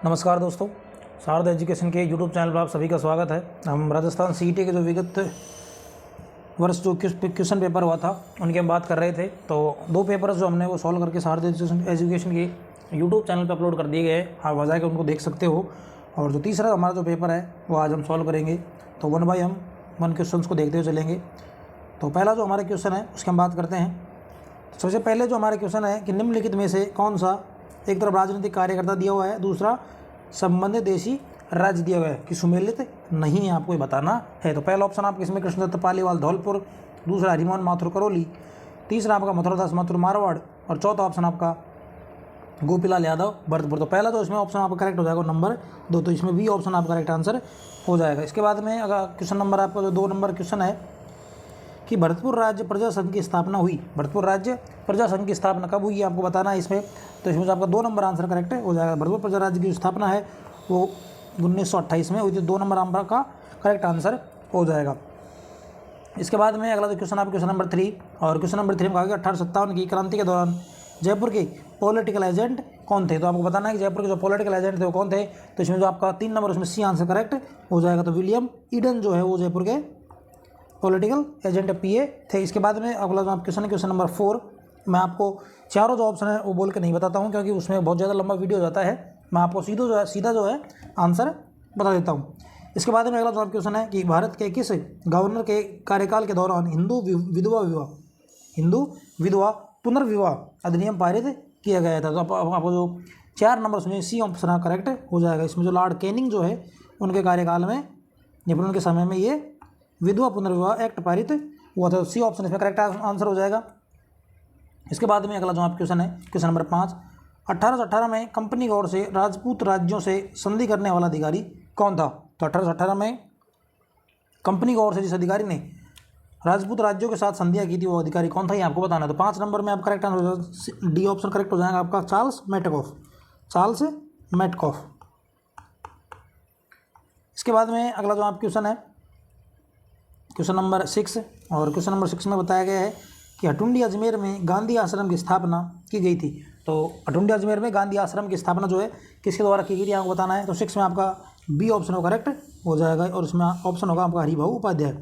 नमस्कार दोस्तों, शारदा एजुकेशन के यूट्यूब चैनल पर आप सभी का स्वागत है। हम राजस्थान सीईटी के जो विगत वर्ष जो क्वेश्चन पेपर हुआ था उनकी हम बात कर रहे थे। तो दो पेपर्स जो हमने वो सॉल्व करके शारदा एजुकेशन के यूट्यूब चैनल पर अपलोड कर दिए गए हैं। आप वजह के उनको देख सकते हो। और जो तीसरा हमारा जो पेपर है वो आज हम सॉल्व करेंगे। तो वन बाय हम वन क्वेश्चन को देखते हुए चलेंगे। तो पहला जो हमारा क्वेश्चन है उसकी हम बात करते हैं। सबसे पहले जो हमारा क्वेश्चन है कि निम्नलिखित में से कौन सा, एक तरफ राजनीतिक कार्यकर्ता दिया हुआ है, दूसरा संबंधित देशी राज्य दिया गया है कि सुमेलित नहीं है, आपको ये बताना है। तो पहला ऑप्शन आपका इसमें कृष्णदत्त पालीवाल धौलपुर, दूसरा हरिमोहन माथुर करौली, तीसरा आपका मथुरादास माथुर मारवाड़ और चौथा ऑप्शन आपका गोपीलाल यादव भरतपुर। तो पहला जो इसमें ऑप्शन आपका करेक्ट हो जाएगा नंबर 2। तो इसमें बी ऑप्शन आपका करेक्ट आंसर हो जाएगा। इसके बाद में अगर क्वेश्चन नंबर आपका जो 2 नंबर क्वेश्चन है कि भरतपुर राज्य प्रजा संघ की स्थापना हुई, भरतपुर राज्य प्रजा संघ की स्थापना कब हुई आपको बताना है इसमें। तो इसमें जो आपका 2 नंबर आंसर करेक्ट हो जाएगा। भरतपुर प्रजा राज्य की स्थापना है वो 1928 में हुई थी। 2 नंबर आपका करेक्ट आंसर हो जाएगा। इसके बाद में अगला जो क्वेश्चन आपका क्वेश्चन नंबर 3, और क्वेश्चन नंबर 3 में कहा गया 1857 की क्रांति के दौरान जयपुर के पॉलिटिकल एजेंट कौन थे। तो आपको बताना है कि जयपुर के जो पॉलिटिकल एजेंट थे वो कौन थे। तो इसमें जो आपका 3 नंबर उसमें सी आंसर करेक्ट हो जाएगा। तो विलियम ईडन जो है वो जयपुर के पॉलिटिकल एजेंट पीए थे। इसके बाद में अगला जो आप क्वेश्चन नंबर 4, मैं आपको चारों जो ऑप्शन है वो बोल के नहीं बताता हूँ क्योंकि उसमें बहुत ज़्यादा लंबा वीडियो हो जाता है। मैं आपको सीधा जो है आंसर बता देता हूँ। इसके बाद में अगला जो आप क्वेश्चन है कि भारत के किस गवर्नर के कार्यकाल के दौरान हिंदू विधवा पुनर्विवाह अधिनियम पारित किया गया था। तो आपको जो 4 नंबर सुनिए सी ऑप्शन करेक्ट हो जाएगा। इसमें जो लॉर्ड कैनिंग जो है उनके कार्यकाल में या फिर उनके समय में ये विधवा पुनर्विवाह एक्ट पारित हुआ था। सी ऑप्शन इसमें करेक्ट आंसर हो जाएगा। इसके बाद में अगला जो आप क्वेश्चन है क्वेश्चन नंबर 5, 1818 में कंपनी गौर से राजपूत राज्यों से संधि करने वाला अधिकारी कौन था। तो 1818 में कंपनी गौर से जिस अधिकारी ने राजपूत राज्यों के साथ संधियाँ की थी वो अधिकारी कौन था, ये आपको बताना है। तो 5 नंबर में आप करेक्ट आंसर हो जाएगा, डी ऑप्शन करेक्ट हो जाएगा आपका चार्ल्स मेटकॉफ। इसके बाद में अगला जो आप क्वेश्चन है क्वेश्चन नंबर 6, और क्वेश्चन नंबर 6 में बताया गया है कि हटुंडी अजमेर में गांधी आश्रम की स्थापना की गई थी। तो हटुंडी अजमेर में गांधी आश्रम की स्थापना जो है किसके द्वारा की गई थी आपको बताना है। तो 6 में आपका बी ऑप्शन करेक्ट हो जाएगा और उसमें ऑप्शन होगा आपका हरिभाऊ उपाध्याय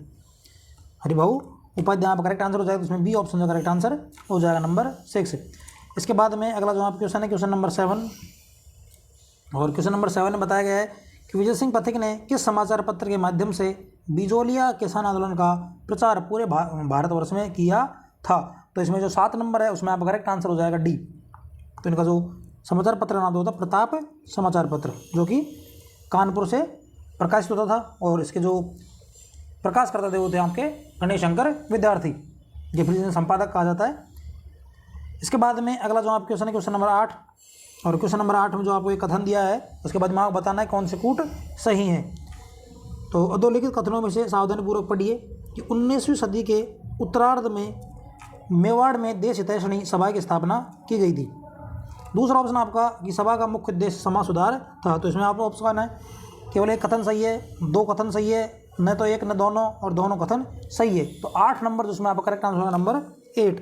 आपका करेक्ट आंसर हो जाएगा। तो उसमें बी ऑप्शन का करेक्ट आंसर हो जाएगा नंबर 6। इसके बाद में अगला जो आप क्वेश्चन है क्वेश्चन नंबर 7, और क्वेश्चन नंबर 7 में बताया गया है कि विजय सिंह पथिक ने किस समाचार पत्र के माध्यम से बिजोलिया किसान आंदोलन का प्रचार पूरे भारतवर्ष में किया था। तो इसमें जो 7 नंबर है उसमें आपका करेक्ट आंसर हो जाएगा डी। तो इनका जो समाचार पत्र नाम होता प्रताप समाचार पत्र, जो कि कानपुर से प्रकाशित होता था, और इसके जो प्रकाश करते थे वो थे आपके गणेश शंकर विद्यार्थी, ये फिर संपादक कहा जाता है। इसके बाद में अगला जो आप क्वेश्चन है क्वेश्चन नंबर 8, और क्वेश्चन नंबर 8 में जो आपको एक कथन दिया है उसके बाद में आपको बताना है कौन से कूट सही हैं। तो अधोलिखित कथनों में से सावधानीपूर्वक पढ़िए कि 19वीं सदी के उत्तरार्ध में मेवाड़ में देश हितैषणी सभा की स्थापना की गई थी। दूसरा ऑप्शन आपका कि सभा का मुख्य उद्देश्य समाज सुधार था। तो इसमें आपको ऑप्शन है केवल एक कथन सही है, 2 कथन सही है, न तो एक न दोनों, और दोनों कथन सही है। तो 8 नंबर जिसमें आपका करेक्ट आंसर होगा नंबर 8।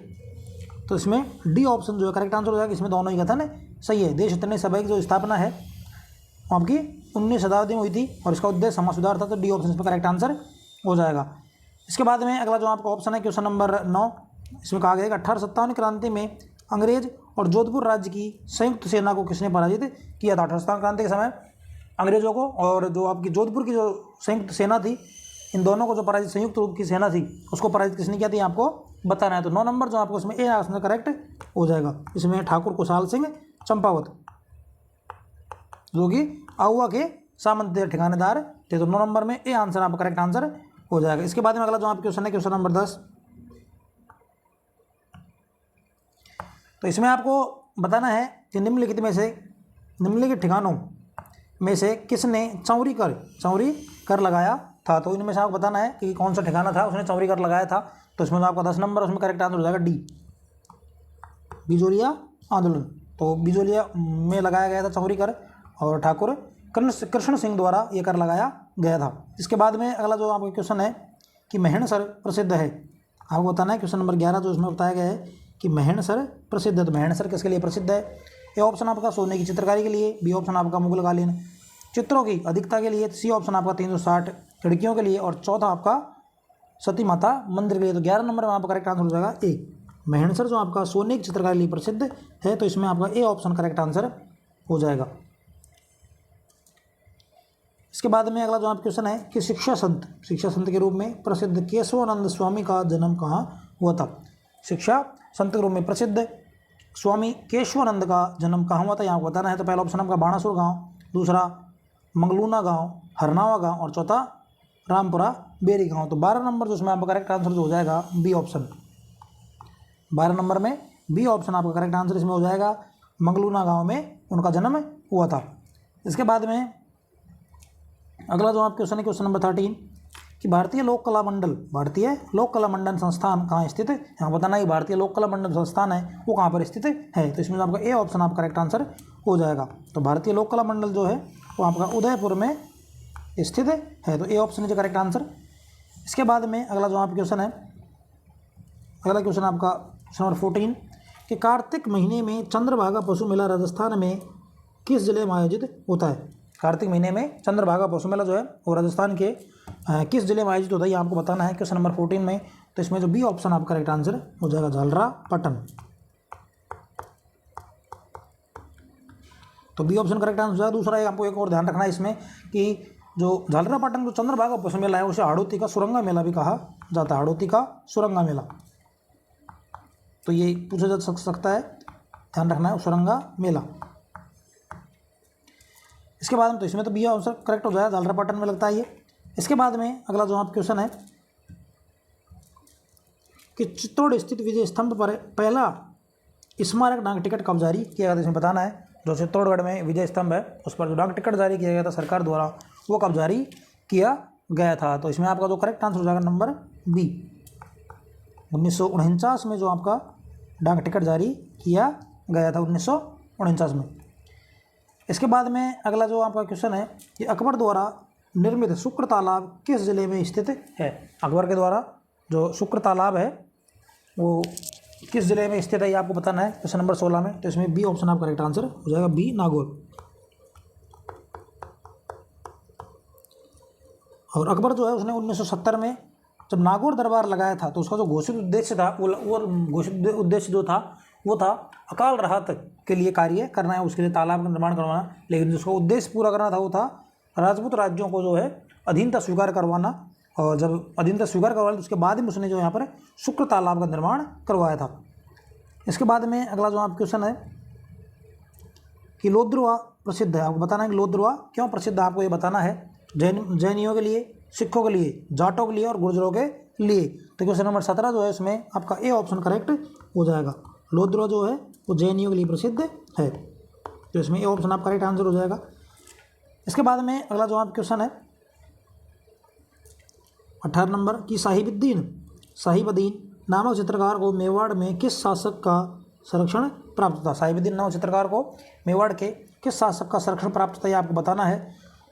तो इसमें डी ऑप्शन जो है करेक्ट आंसर हो जाएगा। इसमें दोनों ही कथन सही है। देश हितैषणी सभा की जो स्थापना है वो आपकी 19वीं शताब्दी में हुई थी और इसका उद्देश्य समाज सुधार था। तो डी ऑप्शन इसमें करेक्ट आंसर हो जाएगा। इसके बाद में अगला जो आपका ऑप्शन है क्वेश्चन नंबर 9, इसमें कहा गया कि 1857 क्रांति में अंग्रेज और जोधपुर राज्य की संयुक्त सेना को किसने पराजित किया था। 1857 क्रांति के समय अंग्रेजों को और जो आपकी जोधपुर की जो संयुक्त सेना थी, इन दोनों को जो पराजित संयुक्त रूप की सेना थी उसको पराजित किसने किया था आपको बताना है। तो 9 नंबर जो आपको इसमें ए आंसर करेक्ट हो जाएगा। इसमें ठाकुर कुशाल सिंह चंपावत, जो कि आहुआ के सामंत ठिकानेदार थे। तो 9 नंबर में ए आंसर आपका करेक्ट आंसर हो जाएगा। इसके बाद में अगला जो आप क्वेश्चन है क्वेश्चन नंबर 10, तो इसमें आपको बताना है कि निम्नलिखित ठिकानों में से किसने चौरी कर लगाया था। तो इनमें से आपको बताना है कि कौन सा ठिकाना था उसने चौरी कर लगाया था। तो इसमें आपका 10 नंबर उसमें करेक्ट आंसर हो जाएगा डी, बिजोलिया आंदोलन। तो बिजोलिया में लगाया गया था चौरी कर, और ठाकुर कृष्ण सिंह द्वारा ये कर लगाया गया था। इसके बाद में अगला जो आपका क्वेश्चन है कि मेहणसर प्रसिद्ध है। आपको बताना है क्वेश्चन नंबर 11 जो इसमें बताया गया है कि मेहणसर प्रसिद्ध है। तो मेहणसर किसके लिए प्रसिद्ध है। ए ऑप्शन आपका सोने की चित्रकारी के लिए, बी ऑप्शन आपका मुगलकालीन चित्रों की अधिकता के लिए, सी ऑप्शन आपका 360 खिड़कियों के लिए और चौथा आपका सती माता मंदिर के लिए। तो 11 नंबर में आपका करेक्ट आंसर हो जाएगा ए। महेंद्र जो आपका सोने की चित्रकारी के लिए प्रसिद्ध है, तो इसमें आपका ए ऑप्शन करेक्ट आंसर हो जाएगा। इसके बाद में अगला जो आप क्वेश्चन है कि शिक्षा संत के रूप में प्रसिद्ध केशवानंद स्वामी का जन्म कहाँ हुआ था। शिक्षा संत के रूप में प्रसिद्ध स्वामी केशवानंद का जन्म कहाँ हुआ था, यहाँ बताना है। तो पहला ऑप्शन आपका बाणासुर गांव, दूसरा मंगलूना गांव, हरनावा गांव और चौथा रामपुरा बेरी गांव। तो 12 नंबर जो इसमें आपका करेक्ट आंसर जो हो जाएगा बी ऑप्शन। 12 नंबर में बी ऑप्शन आपका करेक्ट आंसर इसमें हो जाएगा। मंगलूना गांव में उनका जन्म हुआ था। इसके बाद में अगला जो आप क्वेश्चन है क्वेश्चन नंबर 13 कि भारतीय लोक कला मंडल संस्थान कहाँ स्थित है। यहाँ बताना है भारतीय लोक कला मंडल संस्थान है वो कहाँ पर स्थित है। तो इसमें आपका ए ऑप्शन आपका करेक्ट आंसर हो जाएगा। तो भारतीय लोक कला मंडल जो है वो आपका उदयपुर में स्थित है। तो A option is correct answer. इसके बाद में अगला जो आप क्वेश्चन है, अगला क्वेश्चन आपका क्वेश्चन नंबर 14 कि कार्तिक महीने में चंद्रभागा पशु मेला राजस्थान में किस जिले में आयोजित होता है। कार्तिक महीने में चंद्रभागा पशु मेला जो है वो राजस्थान के किस जिले में आयोजित होता है, ये आपको बताना है क्वेश्चन नंबर 14 में। तो इसमें जो बी ऑप्शन आपका करेक्ट आंसर हो जाएगा झालरापाटन। तो बी ऑप्शन करेक्ट आंसर हो जाएगा। दूसरा आपको एक और ध्यान रखना है इसमें कि जो झालरापाटन जो चंद्रभागा पशु मेला है उसे हाड़ौती का सुरंगा मेला भी कहा जाता है। हाड़ौती का सुरंगा मेला, तो ये पूछा जा सकता है, ध्यान रखना है सुरंगा मेला। इसके बाद में तो इसमें तो बी आंसर करेक्ट हो जाएगा, झालरापाटन में लगता है ये। इसके बाद में अगला जो आप क्वेश्चन है कि चित्तौड़ स्थित विजय स्तंभ पर पहला स्मारक डाक टिकट कब जारी किया गया था। इसमें बताना है जो चित्तौड़गढ़ में विजय स्तंभ है उस पर जो डाक टिकट जारी किया गया था सरकार द्वारा, वो कब जारी किया गया था। तो इसमें आपका जो करेक्ट आंसर हो जाएगा नंबर बी, 1949 में जो आपका डाक टिकट जारी किया गया था, 1949 में। इसके बाद में अगला जो आपका क्वेश्चन है कि अकबर द्वारा निर्मित शुक्र तालाब किस जिले में स्थित है। अकबर के द्वारा जो शुक्र तालाब है वो किस जिले में स्थित है, ये आपको बताना है क्वेश्चन नंबर 16 में। तो इसमें बी ऑप्शन आपका करेक्ट आंसर हो जाएगा, बी नागौर। और अकबर जो है उसने 1970 में जब नागौर दरबार लगाया था तो उसका जो घोषित उद्देश्य था वो घोषित उद्देश्य जो था वो था अकाल राहत के लिए कार्य करना है, उसके लिए तालाब का निर्माण करवाना। लेकिन जिसका उद्देश्य पूरा करना था वो था राजपूत राज्यों को जो है अधीनता स्वीकार करवाना। और जब अधीनता स्वीकार करवा ली तो उसके बाद ही उसने जो यहाँ पर शुक्र तालाब का निर्माण करवाया था। इसके बाद में अगला जो आप क्वेश्चन है कि लोद्रुआ प्रसिद्ध है। आपको बताना है कि लोद्रुआ क्यों प्रसिद्ध है, आपको ये बताना है। जैनियों के लिए, सिखों के लिए, जाटों के लिए और गुर्जरों के लिए। तो क्वेश्चन नंबर 17 जो है इसमें आपका ए ऑप्शन करेक्ट हो जाएगा। लोद्रुआ जो है वो जैनियों के लिए प्रसिद्ध है, तो इसमें ए ऑप्शन आपका करेक्ट आंसर हो जाएगा। इसके बाद में अगला जो आप क्वेश्चन है 18 नंबर की साहिबुद्दीन नामक चित्रकार को मेवाड़ में किस शासक का संरक्षण प्राप्त था। साहिबुद्दीन नामक चित्रकार को मेवाड़ के किस शासक का संरक्षण प्राप्त था, ये आपको बताना है।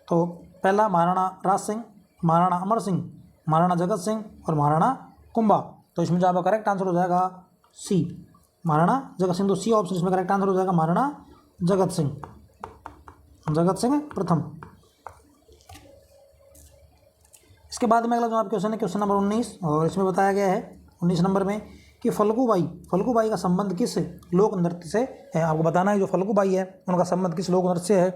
तो पहला महाराणा राज सिंह, महाराणा अमर सिंह, महाराणा जगत सिंह और महाराणा कुंभा। तो इसमें जो आपका करेक्ट आंसर हो जाएगा सी, महाराणा जगत सिंह। तो सी ऑप्शन इसमें करेक्ट आंसर हो जाएगा, महाराणा जगत सिंह प्रथम। इसके बाद में अगला जो आप क्वेश्चन है क्वेश्चन नंबर 19 और इसमें बताया गया है 19 नंबर में कि फल्गुबाई का संबंध किस लोक नृत्य से है। आपको बताना है जो फल्गुबाई है उनका संबंध किस लोक नृत्य से है।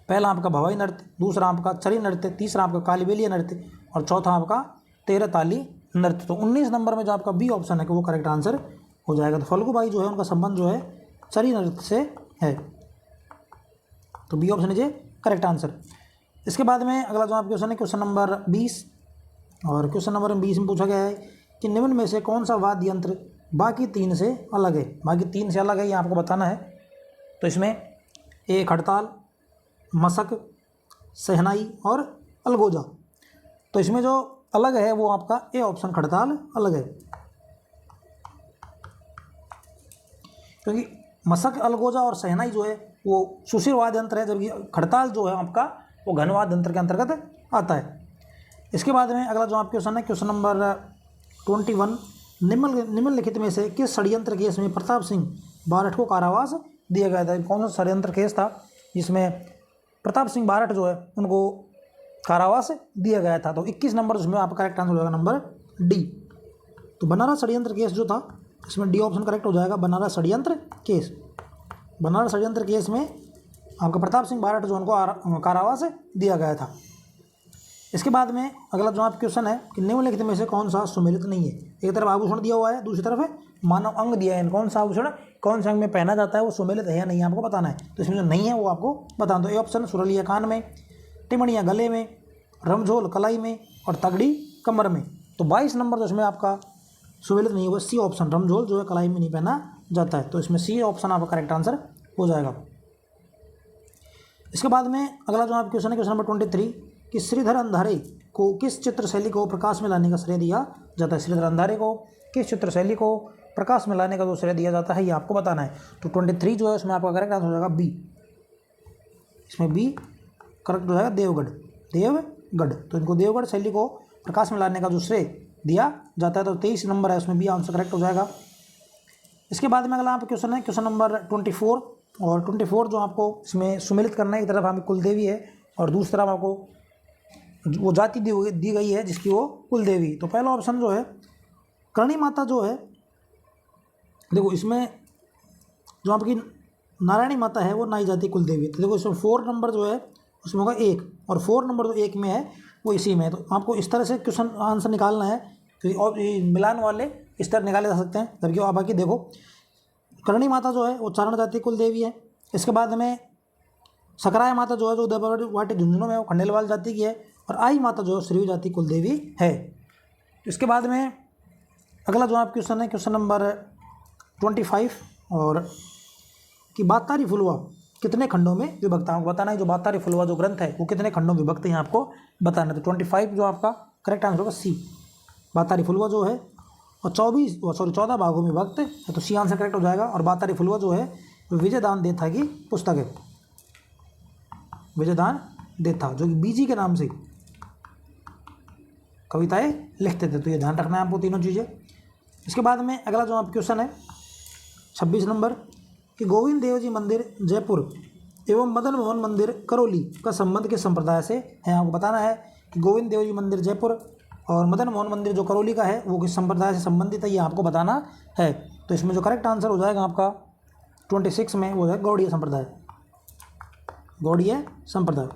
पहला आपका भवाई नृत्य, दूसरा आपका चरी नृत्य, तीसरा आपका कालीबेलिया नृत्य और चौथा आपका 13 ताली नृत्य। तो 19 नंबर में जो आपका बी ऑप्शन है कि वो करेक्ट आंसर हो जाएगा। तो फल्गुबाई जो है उनका संबंध जो है चरी नृत्य से है, तो B option is correct answer. इसके बाद में अगला जो आप क्वेश्चन है क्वेश्चन नंबर 20 और क्वेश्चन नंबर 20 में पूछा गया है कि निम्न में से कौन सा वाद्य यंत्र बाकी 3 से अलग है। बाकी 3 से अलग है ये आपको बताना है। तो इसमें ए खड़ताल, मशक, शहनाई और अलगोजा। तो इसमें जो अलग है वो आपका ए ऑप्शन खड़ताल अलग है, क्योंकि मशक, अलगोजा और शहनाई जो है वो सुशीर वाद्य यंत्र है, जबकि खड़ताल जो है आपका वो घनवाद्य यंत्र के अंतर्गत आता है। इसके बाद में अगला जो आप क्वेश्चन है क्वेश्चन नंबर 21 निम्नलिखित में से किस षड्यंत्र केस में प्रताप सिंह बारठ को कारावास दिया गया था। कौन सा षड्यंत्र केस था जिसमें प्रताप सिंह बारठ जो है उनको कारावास दिया गया था? तो 21 नंबर उसमें आपका करेक्ट आंसर हो जाएगा नंबर डी। तो बनारस षड्यंत्र केस जो था इसमें डी ऑप्शन करेक्ट हो जाएगा, बनारस षड्यंत्र केस। बनारस षड्यंत्र केस में आपका प्रताप सिंह बारठ जो उनको कारावास दिया गया था। इसके बाद में अगला जो आप क्वेश्चन है कि निम्नलिखित में से कौन सा सुमेलित नहीं है? एक तरफ आभूषण दिया हुआ है, दूसरी तरफ है मानव अंग दिया है। कौन सा आभूषण कौन से अंग में पहना जाता है वो सुमेलित है या नहीं आपको बताना है। तो इसमें जो नहीं है वो आपको बताना। तो ए ऑप्शन सुरलिया कान में, टिमणिया गले में, रमझोल कलाई में और तगड़ी कमर में। तो 22 नंबर जो इसमें आपका सुमेलित नहीं होगा सी ऑप्शन, रमझोल जो है कलाई में नहीं पहना जाता है। तो इसमें सी ऑप्शन आपका करेक्ट आंसर हो जाएगा। इसके बाद में अगला जो आप क्वेश्चन है क्वेश्चन नंबर 23 कि श्रीधर अंधारे को किस चित्र शैली को प्रकाश में लाने का श्रेय दिया जाता है? श्रीधर अंधारे को किस चित्र शैली को प्रकाश में लाने का जो श्रेय दिया जाता है ये आपको बताना है। तो 23 जो है उसमें आपका करेक्ट आंसर हो जाएगा बी। इसमें बी करेक्ट हो जाएगा, देवगढ़, देवगढ़। तो इनको देवगढ़ शैली को प्रकाश में लाने का जो श्रेय दिया जाता है तो 23 नंबर है उसमें बी आंसर करेक्ट हो जाएगा। इसके बाद में अगला आप क्वेश्चन है क्वेश्चन नंबर 24 और 24 जो आपको इसमें सुमेलित करना है। एक तरफ हमें कुलदेवी है और दूसरी तरफ आपको वो जाति दी गई है जिसकी वो कुलदेवी। तो पहला ऑप्शन जो है करणी माता जो है, देखो इसमें जो आपकी नारायणी माता है वो नाई जाति कुलदेवी। तो देखो इसमें 4 नंबर जो है उसमें होगा 1 और 4 नंबर जो 1 में है वो इसी में है। तो आपको इस तरह से क्वेश्चन आंसर निकालना है और मिलान वाले इस तरह निकाले जा सकते हैं। जबकि आप बाकी देखो करणी माता जो है वो चारण जाति कुलदेवी है। इसके बाद में सकराय माता जो है जो उदयवाटी झुंझुनू में है वो खंडेलवाल जाति की है और आई माता जो है श्रीवी जाति कुलदेवी है। इसके बाद में अगला जो आप क्वेश्चन है क्वेश्चन नंबर 25 और कि बातारी फुलवा कितने खंडों में विभक्त है आपको बताना है। जो बातारी फुलवा जो ग्रंथ है वो कितने खंडों में विभक्त है आपको बताना है। तो 25 जो आपका करेक्ट आंसर होगा सी, बातारी फुलवा जो है और 14 भागों में विभक्त है। तो सी आंसर करेक्ट हो जाएगा। और बातारी फुलवा जो है विजयदान देथा की पुस्तक है, विजयदान देथा जो कि बीजी के नाम से कविताएं लिखते थे। तो ये ध्यान रखना है आपको तीनों चीज़ें। इसके बाद में अगला जो आप क्वेश्चन है 26 नंबर कि गोविंद देव जी मंदिर जयपुर एवं मदन मोहन मंदिर करौली का संबंध किस संप्रदाय से है आपको बताना है। कि गोविंद देव जी मंदिर जयपुर और मदन मोहन मंदिर जो करौली का है वो किस संप्रदाय से संबंधित है ये आपको बताना है। तो इसमें जो करेक्ट आंसर हो जाएगा आपका 26 में वो है गौड़ीय संप्रदाय, गौड़ीय संप्रदाय।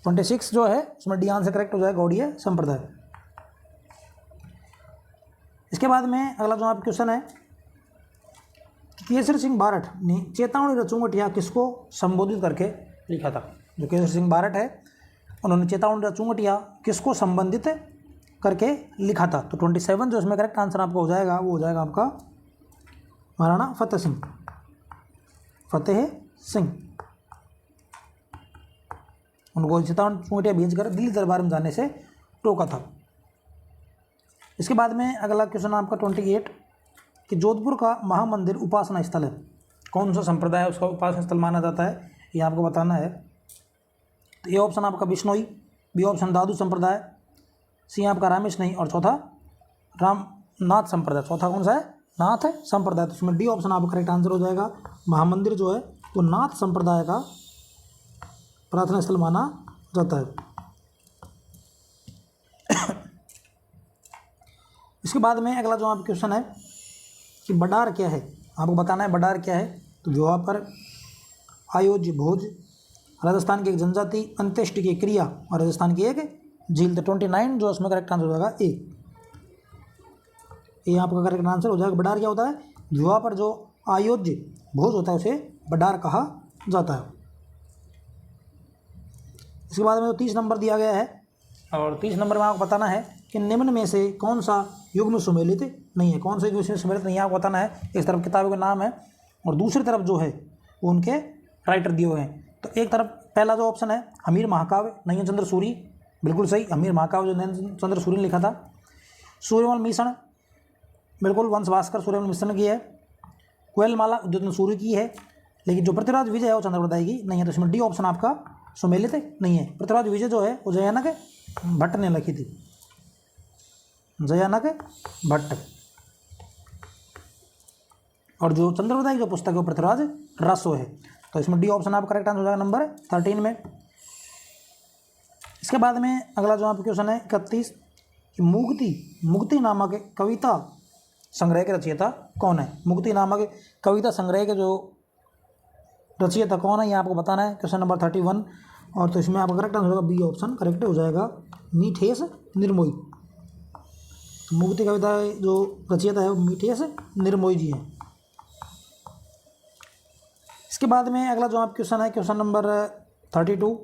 26 जो है उसमें डी आंसर करेक्ट हो जाएगा गौड़ीय संप्रदाय। इसके बाद में अगला जो आप क्वेश्चन है कि केसरी सिंह बारठ ने चेतावनी रचूंगटिया किसको संबोधित करके लिखा था? जो केसरी सिंह बारठ है उन्होंने चेतावनी रचूंगटिया किसको संबंधित करके लिखा था? तो 27 जो इसमें करेक्ट आंसर आपका हो जाएगा वो हो जाएगा आपका महाराणा फतेह सिंह, फतेह सिंह। उनको चेतावनी चूंटिया भेजकर दिल्ली दरबार में जाने से रोका था। इसके बाद में अगला क्वेश्चन आपका 28 कि जोधपुर का महामंदिर उपासना स्थल है कौन सा संप्रदाय उसका उपासना स्थल माना जाता है ये आपको बताना है। तो ए ऑप्शन आपका बिश्नोई, बी ऑप्शन दादू संप्रदाय, सी आपका रामेश नहीं और चौथा रामनाथ संप्रदाय। चौथा कौन सा है? नाथ संप्रदाय। तो उसमें डी ऑप्शन आपका करेक्ट आंसर हो जाएगा। महामंदिर जो है वो नाथ संप्रदाय का प्रार्थना स्थल माना जाता है। इसके बाद में अगला जो आप क्वेश्चन है कि बडार क्या है आपको बताना है। बडार क्या है? तो विवाह पर आयोज्य भोज, राजस्थान की एक जनजाति, अंत्येष्टि की क्रिया और राजस्थान की एक झील। तो 29 जो उसमें करेक्ट आंसर हो जाएगा ए, ये आपका करेक्ट आंसर हो जाएगा। बडार क्या होता है? विवाह पर जो आयोज्य भोज होता है उसे बडार कहा जाता है। इसके बाद में तो 30 नंबर दिया गया है और 30 नंबर में आपको बताना है कि निम्न में से कौन सा युग्म सुमेलित नहीं है। कौन सा युग्म सुमेलित नहीं है आपको बताना है। इस तरफ किताबों के नाम है और दूसरी तरफ जो है वो उनके राइटर दिए हुए हैं। तो एक तरफ पहला जो ऑप्शन है हमीर महाकाव्य नयन चंद्र सूरी, बिल्कुल सही। हमीर महाकाव्य जो नयन चंद्र सूरी ने लिखा था। सूर्यमल मिश्रण, बिल्कुल वंश भास्कर सूर्यमल मिश्रण की है। कोयलमाला उद्योत सूर्य की है, लेकिन जो पृथ्वीराज विजय है वो चंद्रप्रदाय की नहीं है। तो इसमें डी ऑप्शन आपका सुमेलित नहीं है। पृथ्वीराज विजय जो है वो जयानक भट्ट ने लिखी थी, जयानक भट्ट। और जो चंद्रोदय जो पुस्तक है वो पृथ्वीराज रासो है। तो इसमें डी ऑप्शन आपका करेक्ट आंसर हो जाएगा नंबर 13 में। इसके बाद में अगला जो आपका क्वेश्चन है 31 कि मुक्ति नामक कविता संग्रह के रचयिता कौन है। मुक्ति नामक कविता संग्रह के जो रचयिता कौन है ये आपको बताना है, क्वेश्चन नंबर 31। और तो इसमें आपका करेक्ट आंसर होगा बी ऑप्शन करेक्ट हो जाएगा, मीठेश निर्मोही। तो मुक्ति कविता जो रचयिता है वो मीठेश निर्मोही जी हैं। इसके बाद में अगला जो आप क्वेश्चन है क्वेश्चन नंबर 32।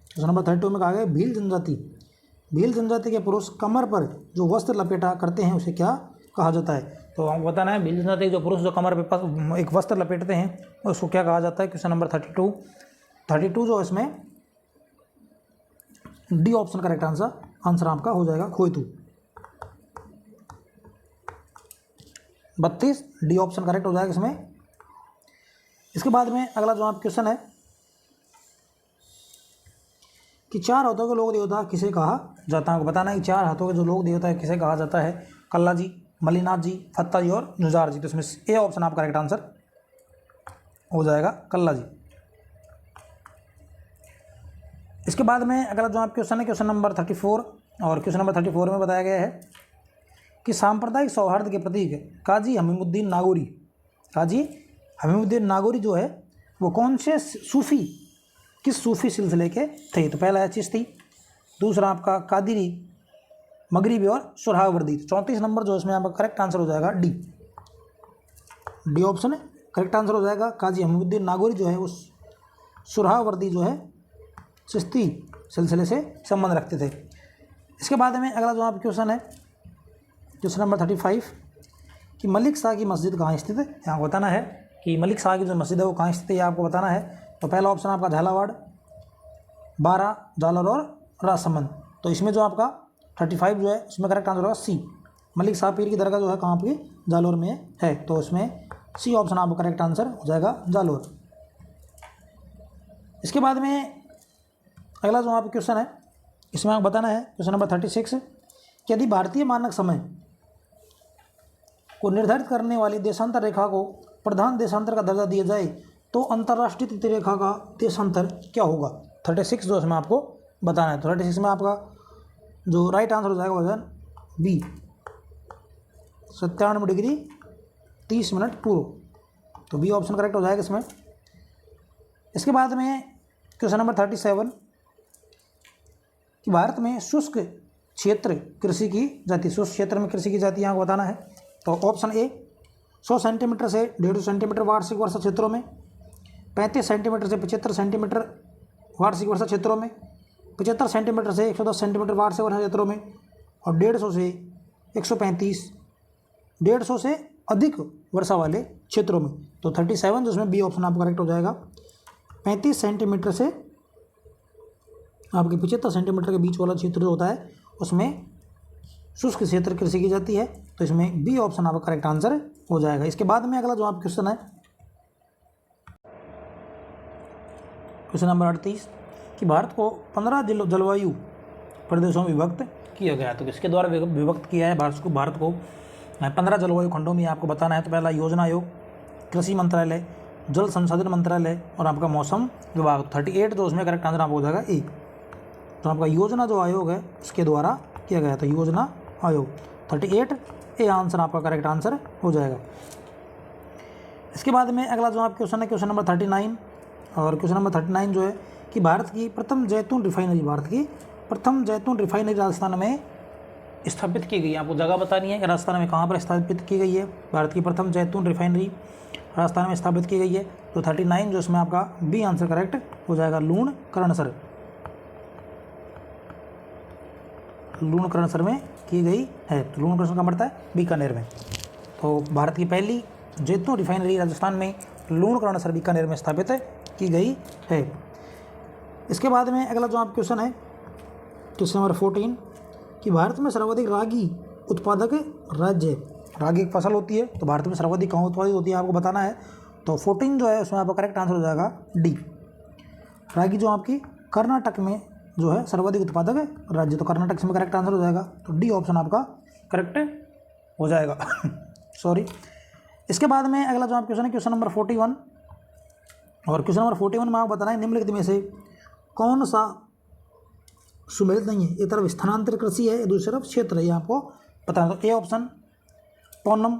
क्वेश्चन नंबर 32 में कहा गया भील जनजाति के पुरुष कमर पर जो वस्त्र लपेटा करते हैं उसे क्या कहा जाता है। तो हमको बताना है भील जनजाति के जो पुरुष जो कमर पर एक वस्त्र लपेटते हैं उसको क्या कहा जाता है। क्वेश्चन नंबर 32 जो इसमें डी ऑप्शन करेक्ट आंसर आपका हो जाएगा खोइतू। 32 डी ऑप्शन करेक्ट हो जाएगा इसमें। इसके बाद में अगला जो आप क्वेश्चन है कि 4 हाथों के लोक देवता किसे कहा जाता है। आपको बताना है कि 4 हाथों के जो लोक देवता है किसे कहा जाता है। कल्ला जी, मल्लीनाथ जी, फत्ता जी और जुजार जी। तो इसमें ए ऑप्शन आपका करेक्ट आंसर हो जाएगा कल्ला जी। इसके बाद में अगला जो आप क्वेश्चन है क्वेश्चन नंबर 34। और क्वेश्चन नंबर 34 में बताया गया है कि सांप्रदायिक सौहार्द के प्रतीक काजी हमीमुद्दीन नागौरी जो है वो कौन से किस सूफी सिलसिले के थे। तो पहला है चिश्ती, दूसरा आपका कादिरी, मगरिबी और सुरहावर्दी। 34 नंबर जो इसमें आपका करेक्ट आंसर हो जाएगा डी ऑप्शन करेक्ट आंसर हो जाएगा। काजी हमीमुद्दीन नागौरी जो है उस सुरहावर्दी जो है चिश्ती सिलसिले से संबंध रखते थे। इसके बाद में अगला जो आप क्वेश्चन है क्वेश्चन नंबर 35 कि मलिक शाह की मस्जिद कहाँ स्थित है। यहाँ बताना है कि मलिक शाह की जो मस्जिद है वो कहाँ स्थित है, ये आपको बताना है। तो पहला ऑप्शन आपका झालावाड़, बारा, जालौर और राजसमंद। तो इसमें जो आपका 35 जो है उसमें करेक्ट आंसर होगा सी। मलिक शाह पीर की दरगाह जो है कहाँ आपकी जालौर में है। तो उसमें सी ऑप्शन आपका करेक्ट आंसर हो जाएगा जालौर। इसके बाद में अगला जो आप क्वेश्चन है इसमें आपको बताना है क्वेश्चन नंबर 36 कि यदि भारतीय मानक समय को निर्धारित करने वाली देशांतर रेखा को प्रधान देशांतर का दर्जा दिया जाए तो अंतर्राष्ट्रीय तिथि रेखा का देशांतर क्या होगा। 36 जो इसमें आपको बताना है। तो 36 में आपका जो राइट आंसर हो जाएगा वजन बी 97 डिग्री 30 मिनट पूर्व। तो बी ऑप्शन करेक्ट हो जाएगा इसमें। इसके बाद में क्वेश्चन नंबर 37 कि भारत में शुष्क क्षेत्र कृषि की जाती, शुष्क क्षेत्र में कृषि की जाती यहाँ को बताना है। तो ऑप्शन ए 100 सेंटीमीटर से 150 सेंटीमीटर वार्षिक वर्षा क्षेत्रों में, 35 सेंटीमीटर से 75 सेंटीमीटर वार्षिक वर्षा क्षेत्रों में, 75 सेंटीमीटर से 110 सेंटीमीटर वार्षिक वर्षा क्षेत्रों में, और 150 से 135 150 से अधिक वर्षा वाले क्षेत्रों में। तो 37 जिसमें बी ऑप्शन आपका करेक्ट हो जाएगा। 35 सेंटीमीटर से आपके 75 सेंटीमीटर के बीच वाला क्षेत्र जो होता है उसमें शुष्क क्षेत्र कृषि की जाती है। तो इसमें बी ऑप्शन आपका करेक्ट आंसर हो जाएगा। इसके बाद में अगला जो आप क्वेश्चन है क्वेश्चन नंबर 38 कि भारत को 15 जलवायु प्रदेशों में विभक्त किया गया। तो किसके द्वारा विभक्त किया है भारत को 15 जलवायु खंडों में आपको बताना है। तो पहला योजना आयोग, कृषि मंत्रालय, जल संसाधन मंत्रालय और आपका मौसम विभाग। 38 जो उसमें करेक्ट आंसर आपको हो जाएगा ए। तो आपका योजना जो आयोग है उसके द्वारा किया गया। तो योजना आयोग 38 ए आंसर आपका करेक्ट आंसर हो जाएगा। इसके बाद में अगला जो आप क्वेश्चन है क्वेश्चन नंबर 39। और क्वेश्चन नंबर 39 जो है कि भारत की प्रथम जैतून रिफाइनरी राजस्थान में स्थापित की गई। आपको जगह बतानी है कि राजस्थान में कहाँ पर स्थापित की गई है। भारत की प्रथम जैतून रिफाइनरी राजस्थान में स्थापित की गई है। तो 39 जो इसमें आपका बी आंसर करेक्ट हो जाएगा, लूणकरणसर में की गई है। तो लूणकरणसर का पड़ता है बीकानेर में। तो भारत की पहली जैतून रिफाइनरी राजस्थान में लूणकरणसर बीकानेर में स्थापित की गई है। इसके बाद में अगला जो आप क्वेश्चन है क्वेश्चन नंबर 14 कि भारत में सर्वाधिक रागी उत्पादक राज्य, रागी एक फसल होती है तो भारत में सर्वाधिक कहाँ उत्पादित होती है आपको बताना है। तो 14 जो है उसमें आपका करेक्ट आंसर हो जाएगा डी। रागी जो आपकी कर्नाटक में जो है सर्वाधिक उत्पादक राज्य, तो कर्नाटक से में करेक्ट आंसर हो जाएगा। तो डी ऑप्शन आपका करेक्ट हो जाएगा सॉरी। इसके बाद में अगला जो आप क्वेश्चन है क्वेश्चन नंबर 41, और क्वेश्चन नंबर 41 में आपको बताना है निम्नलिखित में से कौन सा सुमेलित नहीं है। एक तरफ स्थानांतरित कृषि है, दूसरी तरफ क्षेत्र है, ये आपको बताना। तो ए ऑप्शन पोन्नम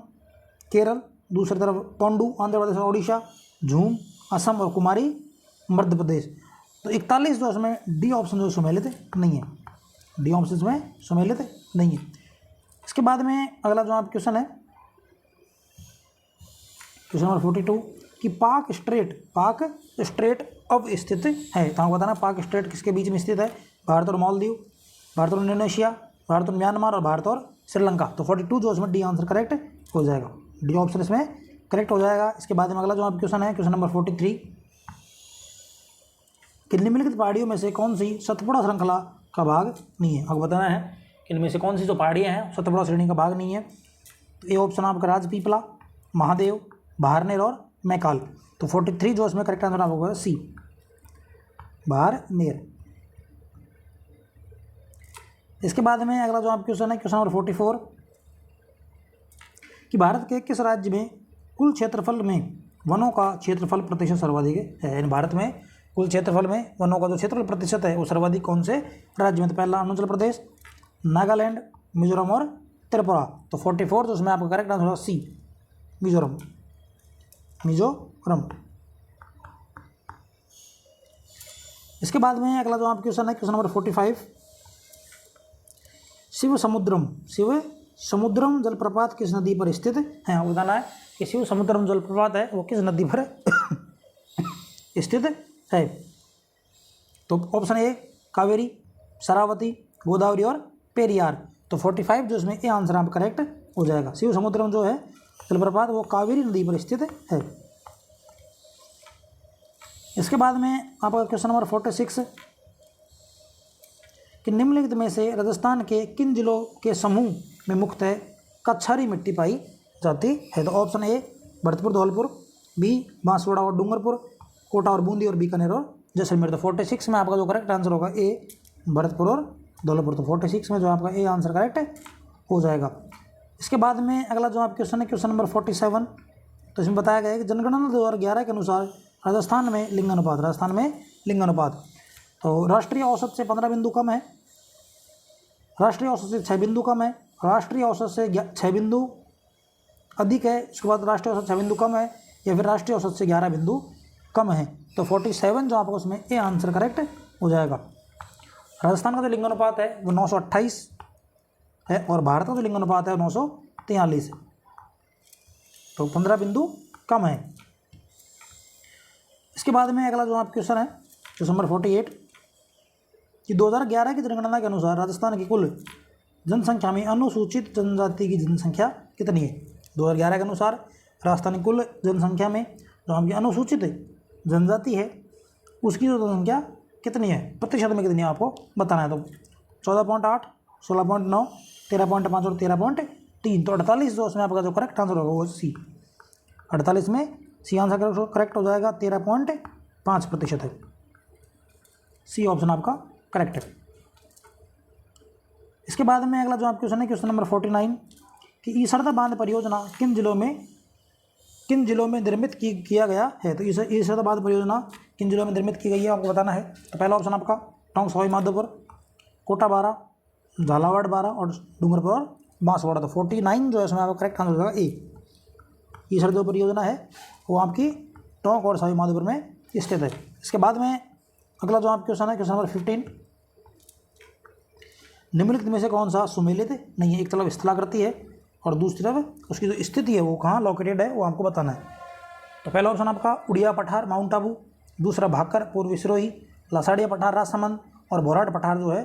केरल, दूसरी तरफ पोंडू आंध्र प्रदेश और उड़ीसा, झूम असम और कुमारी मध्य प्रदेश। तो 41 जो इसमें डी ऑप्शन जो सुमेलित नहीं है, डी ऑप्शन इसमें सुमेलित नहीं है। इसके बाद में अगला जो आप क्वेश्चन है क्वेश्चन नंबर 42 कि पाक स्ट्रेट अब स्थित है। तो आपको बताना पाक स्ट्रेट किसके बीच में स्थित है। भारत और मालदीव, भारत और इंडोनेशिया, भारत और म्यांमार और भारत और श्रीलंका। तो 42 जो इसमें डी आंसर करेक्ट हो जाएगा, डी ऑप्शन इसमें करेक्ट हो जाएगा। इसके बाद में अगला जो आप क्वेश्चन है क्वेश्चन नंबर 43 कि निम्नलिखित पहाड़ियों में से कौन सी सतपुड़ा श्रृंखला का भाग नहीं है। आपको बताना है कि इनमें से कौन सी जो पहाड़ियाँ हैं सतपुड़ा श्रेणी का भाग नहीं है। तो ए ऑप्शन आपका राजपीपला, महादेव, भारनेर और मैकाल। तो 43 जो इसमें करेक्ट आंसर आपको होगा सी, भारनेर। इसके बाद में अगला जो आप क्वेश्चन है क्वेश्चन नंबर 44 कि भारत के किस राज्य में कुल क्षेत्रफल में वनों का क्षेत्रफल प्रतिशत सर्वाधिक है। यानी भारत में कुल क्षेत्रफल में वनों का जो क्षेत्रफल प्रतिशत है वो सर्वाधिक कौन से राज्य में। तो पहला अरुणाचल प्रदेश, नागालैंड, मिजोरम और त्रिपुरा। तो 44 तो उसमें आपका करेक्ट आंसर होगा सी, मिजोरम। इसके बाद में अगला जो आप क्वेश्चन है क्वेश्चन नंबर 45 शिव समुद्रम जलप्रपात किस नदी पर स्थित है। आपको बताना है कि शिव समुद्रम जलप्रपात है वो किस नदी पर स्थित है। तो ऑप्शन ए कावेरी, शरावती, गोदावरी और पेरियार। तो 45 जो इसमें ए आंसर आप करेक्ट हो जाएगा। शिव समुद्रम जो है जलप्रपात वो कावेरी नदी पर स्थित है। इसके बाद में आपका क्वेश्चन नंबर 46 कि निम्नलिखित में से राजस्थान के किन जिलों के समूह में मुख्यतः कच्छारी मिट्टी पाई जाती है। तो option A Bharatpur, Dholpur, B Banswara और डूंगरपुर, कोटा और बूंदी और बीकानेर और जैसलमेर। तो 46 में आपका जो करेक्ट आंसर होगा ए भरतपुर और धौलपुर। तो 46 में जो आपका ए आंसर करेक्ट हो जाएगा। इसके बाद में अगला जो आप क्वेश्चन है क्वेश्चन नंबर 47 तो इसमें बताया गया है कि जनगणना 2011 के अनुसार राजस्थान में लिंगानुपात तो राष्ट्रीय औसत से 15 बिंदु कम है, राष्ट्रीय औसत से 6 बिंदु कम है, राष्ट्रीय औसत से 6 बिंदु अधिक है, उसके बाद राष्ट्रीय औसत 6 बिंदु कम है, या फिर राष्ट्रीय औसत से 11 बिंदु कम है। तो 47 जो आपको उसमें ए आंसर करेक्ट हो जाएगा। राजस्थान का जो लिंगानुपात है वो 928 है और भारत का जो लिंगानुपात है वो 943 है। तो 15 बिंदु कम है। इसके बाद में अगला जो आप क्वेश्चन है क्वेश्चन नंबर 48 कि 2011 की जनगणना के अनुसार राजस्थान की कुल जनसंख्या में अनुसूचित जनजाति की जनसंख्या कितनी है। 2011 के अनुसार राजस्थान की कुल जनसंख्या में जो आपकी अनुसूचित जनजाति है उसकी जो जनसंख्या कितनी है, प्रतिशत में कितनी है आपको बताना है। तो 14.8, 16.9, 13.5 और 13.3। तो 48 जो उसमें आपका जो करेक्ट आंसर होगा वो सी, 48 में सी आंसर करेक्ट हो जाएगा। 13.5% है, सी ऑप्शन आपका करेक्ट है। इसके बाद में अगला जो आप क्वेश्चन है क्वेश्चन नंबर 49 कि ईसरदा बांध परियोजना किन जिलों में निर्मित किया गया है। तो ईसरदा बांध परियोजना किन जिलों में निर्मित की गई है आपको बताना है। तो पहला ऑप्शन आपका टोंक सवाई माधोपुर, कोटा 12, झालावाड़ 12 और डूंगरपुर और बांसवाड़ा। तो 49 जो है इसमें आपका करेक्ट आंसर हो जाएगा ए। ईसरदा जो परियोजना है वो आपकी टोंक और सवाई माधोपुर में स्थित है। इसके बाद में अगला जो आप क्वेश्चन है क्वेश्चन नंबर 15 निम्नलिखित में से कौन सा सुमेलित नहीं है। एक तरफ स्थलाकृति है और दूसरी तरफ उसकी जो स्थिति है वो कहाँ लोकेटेड है वो आपको बताना है। तो पहला ऑप्शन आपका उड़िया पठार माउंट आबू, दूसरा भाकर पूर्वी सिरोही, लसाड़िया पठार राजसमंद और भोराट पठार जो है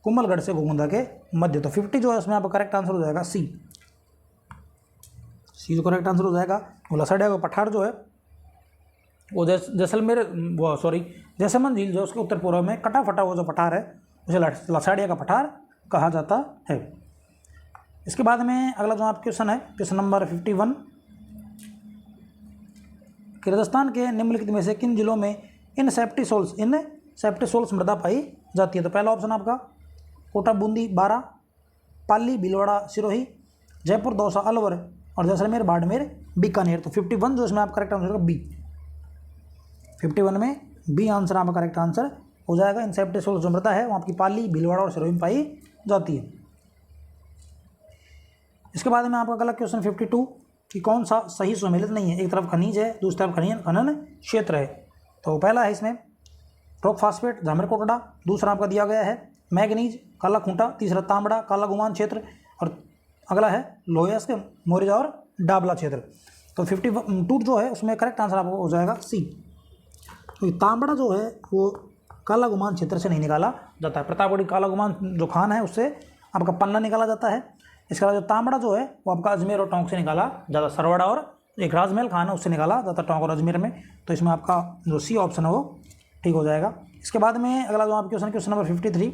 कुंभलगढ़ से गोगुंदा के मध्य। तो 50 जो है उसमें आपका करेक्ट आंसर हो जाएगा सी जो करेक्ट आंसर हो जाएगा। वो लसाड़िया का पठार जो है वो जैसलमेर झील जो उसके उत्तर पूर्व में कटा फटा वो जो पठार है उसे लसाड़िया का पठार कहा जाता है। इसके बाद में अगला जो आप क्वेश्चन है क्वेश्चन नंबर 51 कि राजस्थान के निम्नलिखित में से किन जिलों में इन सेप्टिसोल्स मृदा पाई जाती है। तो पहला ऑप्शन आपका कोटा बूंदी 12, पाली भीलवाड़ा सिरोही, जयपुर दौसा अलवर और जैसलमेर, बाड़मेर, बीकानेर। तो 51 जो इसमें आपका करेक्ट आंसर होगा बी। 51 में बी आंसर आपका करेक्ट आंसर हो जाएगा। इंसेप्टिव सोल्स जो मृदा है वो आपकी पाली, भीलवाड़ा और सिरोही में पाई जाती है। इसके बाद में आपका अगला क्वेश्चन 52 कि कौन सा सही सुमेलित नहीं है। एक तरफ खनिज है, दूसरी तरफ खनन क्षेत्र है। तो पहला है इसमें रॉक फास्फेट, झामर कोटड़ा। दूसरा आपका दिया गया है मैग्नीज, काला खूंटा। तीसरा तांबड़ा, काला गुमान क्षेत्र। और अगला है लोहयस्क, मोरिजा और डाबला क्षेत्र। तो 52 जो है उसमें करेक्ट आंसर आपको हो जाएगा सी। तो तांबड़ा जो है वो काला गुमान क्षेत्र से नहीं निकाला जाता है। प्रतापगढ़ी काला गुमान जो खान है उससे आपका पन्ना निकाला जाता है। इसके बाद जो तांबड़ा जो है वो आपका अजमेर और टोंक से निकाला जाता है। सरवड़ा और एक राजमहल खान है उससे निकाला जाता है, टोंक और अजमेर में। तो इसमें आपका जो सी ऑप्शन है वो ठीक हो जाएगा। इसके बाद में अगला जो आपका क्वेश्चन नंबर 53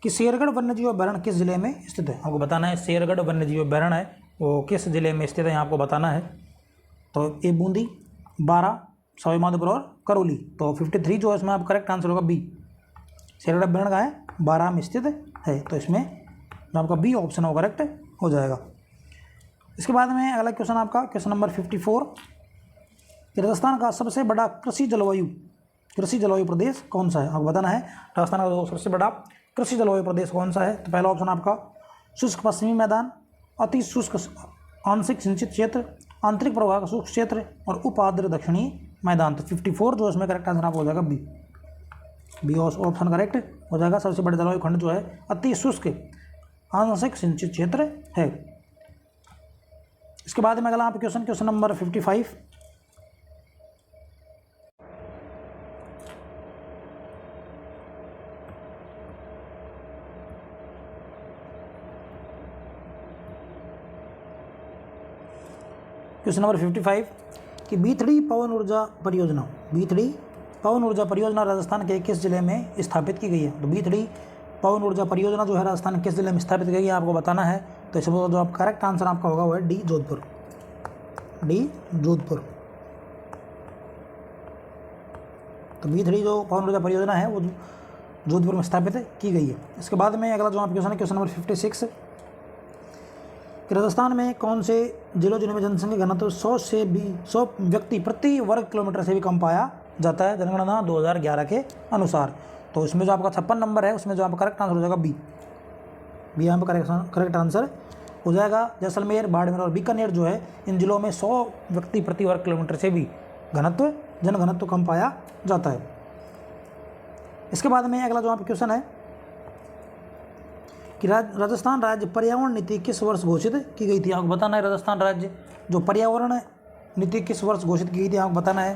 कि शेरगढ़ वन्यजीव अभ्यारण्य किस जिले में स्थित है। आपको बताना है शेरगढ़ वन्यजीव अभ्यारण्य है वो किस जिले में स्थित है, यहाँ आपको बताना है। तो ए बूंदी, बारा, सवाई माधोपुर और करौली। तो 53 जो है इसमें आप करेक्ट आंसर होगा बी। शेरगढ़ अभ्यारण्य का है, बारा में स्थित है। तो इसमें जो आपका बी ऑप्शन हो करेक्ट हो जाएगा। इसके बाद में अगला क्वेश्चन आपका क्वेश्चन नंबर 54 कि राजस्थान का सबसे बड़ा कृषि जलवायु प्रदेश कौन सा है। आपको बताना है राजस्थान का जो सबसे बड़ा कृषि जलवायु प्रदेश कौन सा है। तो पहला ऑप्शन आपका शुष्क पश्चिमी मैदान, अति शुष्क आंशिक सिंचित क्षेत्र, आंतरिक प्रवाह का शुष्क क्षेत्र और उपाद्र दक्षिणी मैदान। तो 54 जो इसमें करेक्ट आंसर आपको हो जाएगा बी ऑप्शन करेक्ट हो जाएगा। सबसे बड़ा जलवायु खंड जो है अति शुष्क आंशिक सिंचित क्षेत्र है। इसके बाद में अगला आप क्वेश्चन नंबर 55 क्वेश्चन नंबर 55 कि बीथड़ी पवन ऊर्जा परियोजना राजस्थान के किस जिले में स्थापित की गई है। तो बीथड़ी पवन ऊर्जा परियोजना जो है राजस्थान के किस जिले में स्थापित की गई है आपको बताना है। तो इसमें जो आप करेक्ट आंसर आपका होगा वो है डी जोधपुर। तो बीथड़ी जो पवन ऊर्जा परियोजना है वो जोधपुर में स्थापित की गई है। इसके बाद में अगला जो आप क्वेश्चन नंबर 56 कि राजस्थान में कौन से जिलों में जनसंख्या घनत्व 100 व्यक्ति प्रति वर्ग किलोमीटर से भी कम पाया जाता है जनगणना 2011 के अनुसार। तो इसमें जो आपका 56 नंबर है उसमें जो आपका करेक्ट आंसर हो जाएगा बी यहाँ पर करेक्ट आंसर हो जाएगा। जैसलमेर, बाड़मेर और बीकानेर जो है इन जिलों में 100 व्यक्ति प्रति वर्ग किलोमीटर से भी जनघनत्व कम पाया जाता है। इसके बाद में अगला जो आपका क्वेश्चन है कि राजस्थान राज्य पर्यावरण नीति किस वर्ष घोषित की गई थी। आपको बताना है राजस्थान राज्य जो पर्यावरण नीति किस वर्ष घोषित की गई थी आपको बताना है।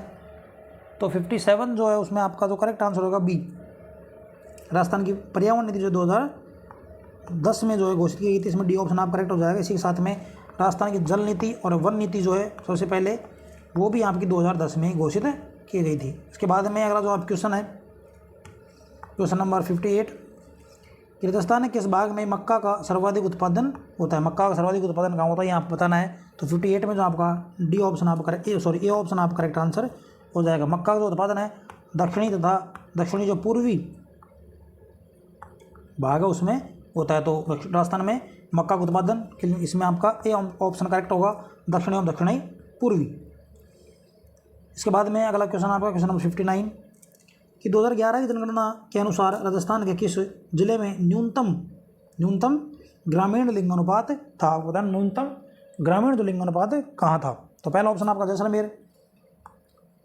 तो 57 जो है उसमें आपका जो करेक्ट आंसर होगा बी। राजस्थान की पर्यावरण नीति जो 2010 में जो है घोषित की गई थी, इसमें डी ऑप्शन आप करेक्ट हो जाएगा। इसी के साथ में राजस्थान की जल नीति और वन नीति जो है सबसे पहले वो भी आपकी 2010 में घोषित की गई थी। इसके बाद में अगला जो आप क्वेश्चन है क्वेश्चन नंबर 58 कि राजस्थान के किस भाग में मक्का का सर्वाधिक उत्पादन होता है। मक्का का सर्वाधिक उत्पादन कहाँ होता है ये आप बताना है। तो 58 में जो आपका डी ऑप्शन आप ए ऑप्शन आप करेक्ट आंसर हो जाएगा। मक्का का जो उत्पादन है दक्षिणी जो पूर्वी भाग है उसमें होता है। तो राजस्थान में मक्का का उत्पादन इसमें आपका ए ऑप्शन करेक्ट होगा, दक्षिणी और दक्षिणी पूर्वी। इसके बाद में अगला क्वेश्चन आपका क्वेश्चन नंबर 59 कि 2011 की जनगणना के अनुसार राजस्थान के किस जिले में न्यूनतम ग्रामीण लिंगानुपात था। आपको बताना न्यूनतम ग्रामीण जो लिंगानुपात कहाँ था। तो पहला ऑप्शन आपका जैसलमेर,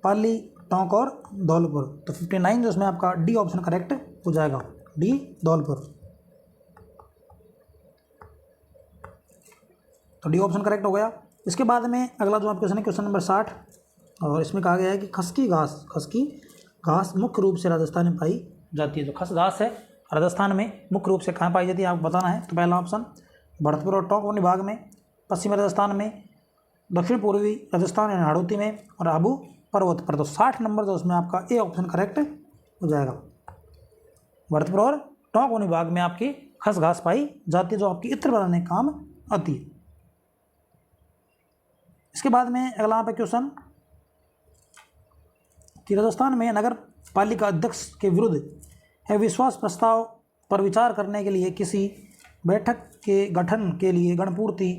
पाली, टोंक और धौलपुर। तो 59 जो इसमें आपका डी ऑप्शन करेक्ट हो जाएगा, डी धौलपुर। तो डी ऑप्शन करेक्ट हो गया। इसके बाद में अगला जो आपका क्वेश्चन है क्वेश्चन नंबर 60 और इसमें कहा गया है कि खसकी घास मुख्य रूप से राजस्थान में पाई जाती है। जो खस घास है राजस्थान में मुख्य रूप से कहाँ पाई जाती है आपको बताना है। तो पहला ऑप्शन भरतपुर और टोंक वन विभाग में, पश्चिमी राजस्थान में, दक्षिण पूर्वी राजस्थान यानी हाड़ौती में और आबू पर्वत पर। तो 60 नंबर जो उसमें आपका ए ऑप्शन करेक्ट हो जाएगा। भरतपुर और टोंक वन विभाग में आपकी खस घास पाई जाती है जो आपकी इत्र बनाने काम आती है। इसके बाद में अगला यहाँ पे क्वेश्चन कि राजस्थान में नगर पालिका अध्यक्ष के विरुद्ध है विश्वास प्रस्ताव पर विचार करने के लिए किसी बैठक के गठन के लिए गणपूर्ति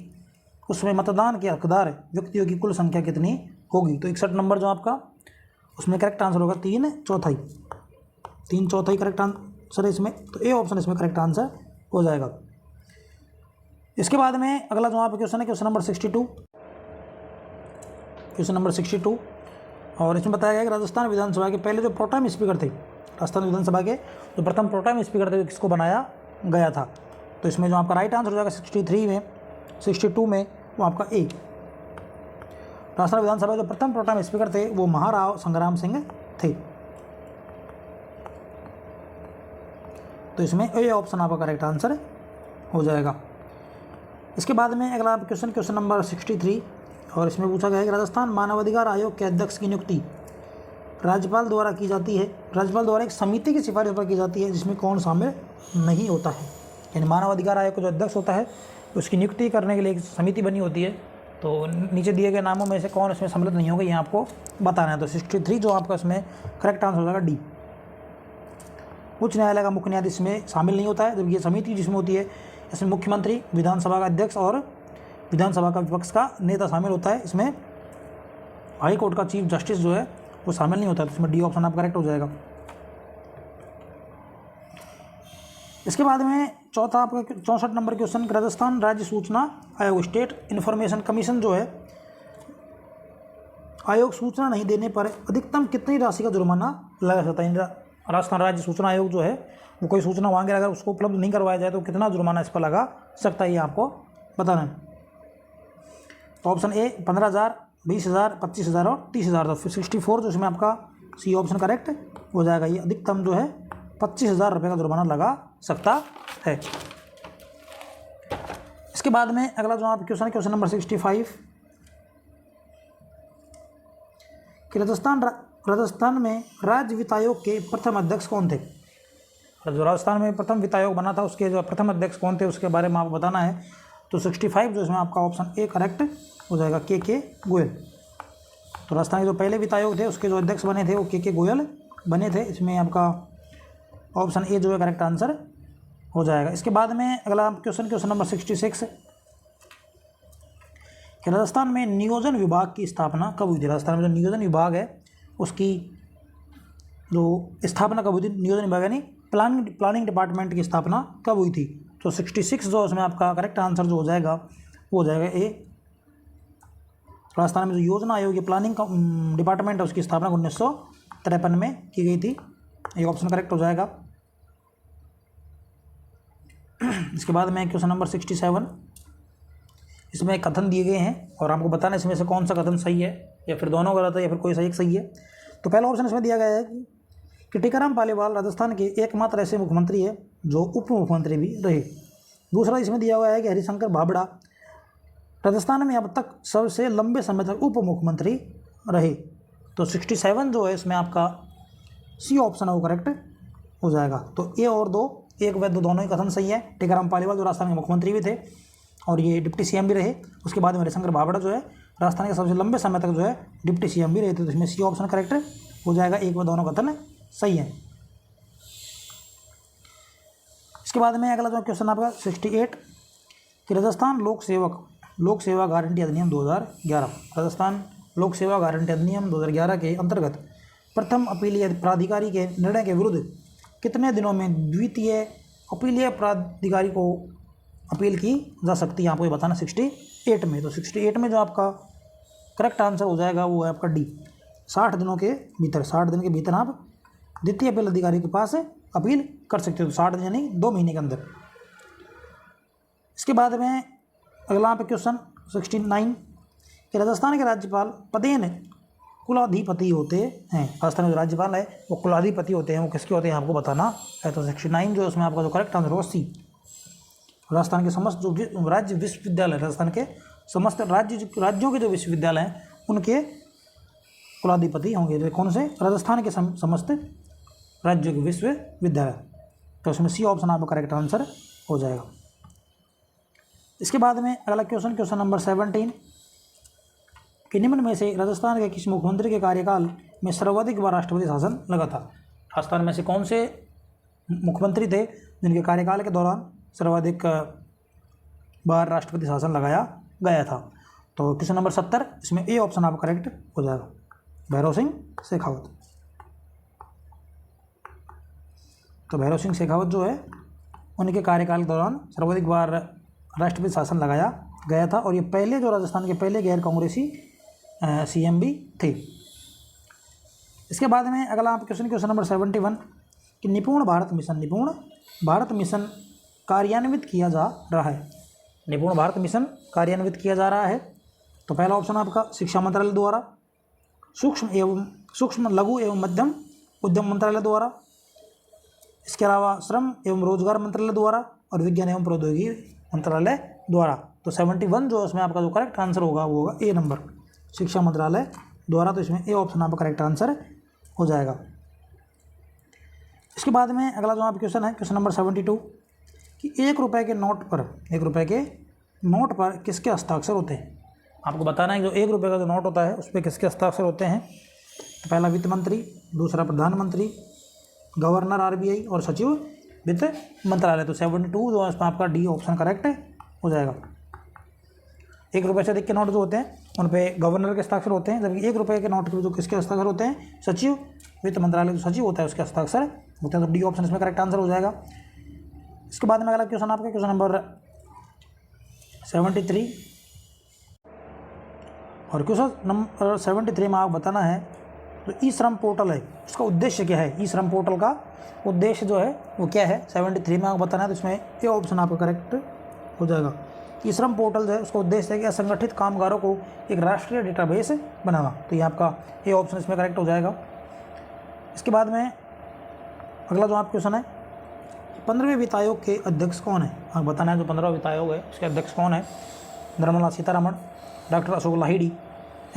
उसमें मतदान के हकदार व्यक्तियों की कुल संख्या कितनी होगी। तो 61 नंबर जो आपका उसमें करेक्ट आंसर होगा 3/4। 3/4 करेक्ट आंसर है इसमें, तो ए ऑप्शन इसमें करेक्ट आंसर हो जाएगा। इसके बाद में अगला जो आप क्वेश्चन है क्वेश्चन नंबर 62। क्वेश्चन नंबर 62 और इसमें बताया गया कि राजस्थान विधानसभा के पहले जो प्रोटेम स्पीकर थे, राजस्थान विधानसभा के जो प्रथम प्रोटेम स्पीकर थे किसको बनाया गया था। तो इसमें जो आपका राइट आंसर हो जाएगा 63 में 62 में वो आपका ए। राजस्थान विधानसभा के जो प्रथम प्रोटेम स्पीकर थे वो महाराव संग्राम सिंह थे। तो इसमें ए ऑप्शन आपका करेक्ट आंसर हो जाएगा। इसके बाद में अगला क्वेश्चन नंबर 63 और इसमें पूछा गया है कि राजस्थान मानवाधिकार आयोग के अध्यक्ष की नियुक्ति राज्यपाल द्वारा की जाती है। राज्यपाल द्वारा एक समिति की सिफारिश पर की जाती है जिसमें कौन शामिल नहीं होता है। यानी मानवाधिकार आयोग का जो अध्यक्ष होता है उसकी नियुक्ति करने के लिए एक समिति बनी होती है। तो नीचे दिए गए नामों में से कौन इसमें सम्मिलित नहीं होगा ये आपको बताना है। तो 63 जो आपका इसमें करेक्ट आंसर हो जाएगा डी। उच्च न्यायालय का मुख्य न्यायाधीश इसमें शामिल नहीं होता है। जब ये समिति जिसमें होती है इसमें मुख्यमंत्री, विधानसभा का अध्यक्ष और विधानसभा का विपक्ष का नेता शामिल होता है। इसमें हाई कोर्ट का चीफ जस्टिस जो है वो शामिल नहीं होता है। तो इसमें डी ऑप्शन आप करेक्ट हो जाएगा। इसके बाद में चौथा आपका 64 नंबर क्वेश्चन, राजस्थान राज्य सूचना आयोग स्टेट इन्फॉर्मेशन कमीशन जो है आयोग सूचना नहीं देने पर अधिकतम कितनी राशि का जुर्माना लगा सकता है। राजस्थान राज्य सूचना आयोग जो है वो कोई सूचना मांगे अगर उसको उपलब्ध नहीं करवाया जाए तो कितना जुर्माना इस पर लगा सकता है ये आपको बताना है। तो ऑप्शन ए 15,000, 20,000, 25,000 और 30,000। तो फिर 64 जो इसमें आपका सी ऑप्शन करेक्ट हो जाएगा। ये अधिकतम जो है 25,000 रुपये का जुर्माना लगा सकता है। इसके बाद में अगला जो आप क्वेश्चन है क्वेश्चन नंबर 65 कि राजस्थान में राज्य वित्त आयोग के प्रथम अध्यक्ष कौन थे। जो राजस्थान में प्रथम वित्त आयोग बना था उसके जो प्रथम अध्यक्ष कौन थे उसके बारे में आपको बताना है। तो 65 जो इसमें आपका ऑप्शन ए करेक्ट हो जाएगा के गोयल। तो राजस्थान के जो पहले वित्त आयोग थे उसके जो अध्यक्ष बने थे वो के गोयल बने थे। इसमें आपका ऑप्शन ए जो है करेक्ट आंसर हो जाएगा। इसके बाद में अगला क्वेश्चन नंबर 66 कि राजस्थान में नियोजन विभाग की स्थापना कब हुई थी। राजस्थान में जो नियोजन विभाग है उसकी जो स्थापना कब हुई थी। नियोजन विभाग यानी प्लानिंग डिपार्टमेंट की स्थापना कब हुई थी। तो 66 जो उसमें आपका करेक्ट आंसर जो हो जाएगा वो हो जाएगा ए। राजस्थान में जो योजना आयोग या प्लानिंग का डिपार्टमेंट है उसकी स्थापना 1953 में की गई थी। ये ऑप्शन करेक्ट हो जाएगा। इसके बाद में क्वेश्चन नंबर 67 इसमें कथन दिए गए हैं और आपको बताना इसमें से कौन सा कथन सही है या फिर दोनों गलत है या फिर कोई सही एक सही है। तो पहला ऑप्शन इसमें दिया गया है कि टीकाराम पालीवाल राजस्थान के एकमात्र ऐसे मुख्यमंत्री है जो उप मुख्यमंत्री भी रहे। दूसरा इसमें दिया हुआ है कि हरिशंकर भाबड़ा राजस्थान में अब तक सबसे लंबे समय तक उप मुख्यमंत्री रहे। तो 67 जो है इसमें आपका सी ऑप्शन है वो करेक्ट हो जाएगा। तो ए और दो एक व दो दोनों ही कथन सही है। टीकाराम पालीवाल जो राजस्थान के मुख्यमंत्री भी थे और ये डिप्टी सीएम भी रहे। उसके बाद में हरिशंकर भाबड़ा जो है राजस्थान के सबसे लंबे समय तक जो है डिप्टी सीएम भी रहे थे। तो इसमें सी ऑप्शन करेक्ट हो जाएगा। एक व दोनों कथन सही है। इसके बाद में अगला जो क्वेश्चन आपका 68 कि राजस्थान लोक सेवा गारंटी अधिनियम 2011। राजस्थान लोक सेवा गारंटी अधिनियम 2011 के अंतर्गत प्रथम अपीलीय प्राधिकारी के निर्णय के विरुद्ध कितने दिनों में द्वितीय अपीलीय प्राधिकारी को अपील की जा सकती है आपको ये बताना 68 में। तो 68 में जो आपका करेक्ट आंसर हो जाएगा वो है आपका डी। 60 दिनों के भीतर 60 दिन के भीतर आप द्वितीय अपील अधिकारी के पास अपील कर सकते हो। तो 60 दिन यानी 2 महीने के अंदर। इसके बाद में अगला पे क्वेश्चन 69 कि राजस्थान के राज्यपाल पदेन कुलाधिपति होते हैं। राजस्थान के जो राज्यपाल है वो कुलाधिपति होते हैं। वो किसके होते हैं आपको बताना है। तो 69 जो उसमें आपका जो करेक्ट आंसर होगा सी। राजस्थान के समस्त जो राज्य विश्वविद्यालय राजस्थान के समस्त राज्यों के जो विश्वविद्यालय हैं उनके कुलाधिपति होंगे। तो कौन से राजस्थान के समस्त राज्यों के विश्वविद्यालय। तो उसमें सी ऑप्शन आपका करेक्ट आंसर हो जाएगा। इसके बाद में अगला क्वेश्चन नंबर 17 कि निम्न में से राजस्थान के किस मुख्यमंत्री के कार्यकाल में सर्वाधिक बार राष्ट्रपति शासन लगा था। राजस्थान में से कौन से मुख्यमंत्री थे जिनके कार्यकाल के दौरान सर्वाधिक बार राष्ट्रपति शासन लगाया गया था? तो क्वेश्चन नंबर 70, इसमें ए ऑप्शन आपका करेक्ट हो जाएगा, भैरव सिंह शेखावत। तो भैरव सिंह शेखावत जो है उनके कार्यकाल के दौरान सर्वाधिक बार राष्ट्रपति शासन लगाया गया था, और ये पहले जो राजस्थान के पहले गैर कांग्रेसी सीएम भी थे। इसके बाद में अगला आप क्वेश्चन नंबर 71 कि निपुण भारत मिशन कार्यान्वित किया जा रहा है। निपुण भारत मिशन कार्यान्वित किया जा रहा है, तो पहला ऑप्शन आपका शिक्षा मंत्रालय द्वारा, सूक्ष्म लघु एवं मध्यम उद्यम मंत्रालय द्वारा, इसके अलावा श्रम एवं रोजगार मंत्रालय द्वारा, और विज्ञान एवं प्रौद्योगिकी मंत्रालय द्वारा। तो 71 जो इसमें आपका जो करेक्ट आंसर होगा वो होगा ए नंबर, शिक्षा मंत्रालय द्वारा। तो इसमें ए ऑप्शन आपका करेक्ट आंसर हो जाएगा। इसके बाद में अगला जो आप क्वेश्चन है क्वेश्चन नंबर 72 कि 1 रुपये के नोट पर किसके हस्ताक्षर होते हैं? आपको बताना है जो 1 रुपये का जो नोट होता है उस पर किसके हस्ताक्षर होते हैं। तो पहला वित्त मंत्री, दूसरा प्रधानमंत्री, गवर्नर आरबीआई, और सचिव वित्त मंत्रालय। तो 72 जो है इसमें आपका डी ऑप्शन करेक्ट हो जाएगा। 1 रुपये से अधिक के नोट जो होते हैं उन पे गवर्नर के हस्ताक्षर होते हैं, जबकि 1 रुपये के नोट के जो किसके हस्ताक्षर होते हैं, सचिव वित्त मंत्रालय जो सचिव होता है उसके हस्ताक्षर होते हैं। तो डी ऑप्शन इसमें करेक्ट आंसर हो जाएगा। इसके बाद में अगला क्वेश्चन आपका क्वेश्चन नंबर 73, और क्वेश्चन नंबर 73 में आपको बताना है तो ई श्रम पोर्टल है, उसका उद्देश्य क्या है? ई श्रम पोर्टल का उद्देश्य जो है वो क्या है? 73 में आपको बताना है, तो इसमें ए ऑप्शन आपका करेक्ट हो जाएगा। ई श्रम पोर्टल जो है उसका उद्देश्य है कि असंगठित कामगारों को एक राष्ट्रीय डेटाबेस बनाना। तो ये आपका ए ऑप्शन इसमें करेक्ट हो जाएगा। इसके बाद में अगला जो आप क्वेश्चन है 15वें वित्त आयोग के अध्यक्ष कौन है? आपको बताना है जो 15वां वित्त आयोग है उसके अध्यक्ष कौन है? Nirmala Sitharaman, doctor Ashok Lahiri,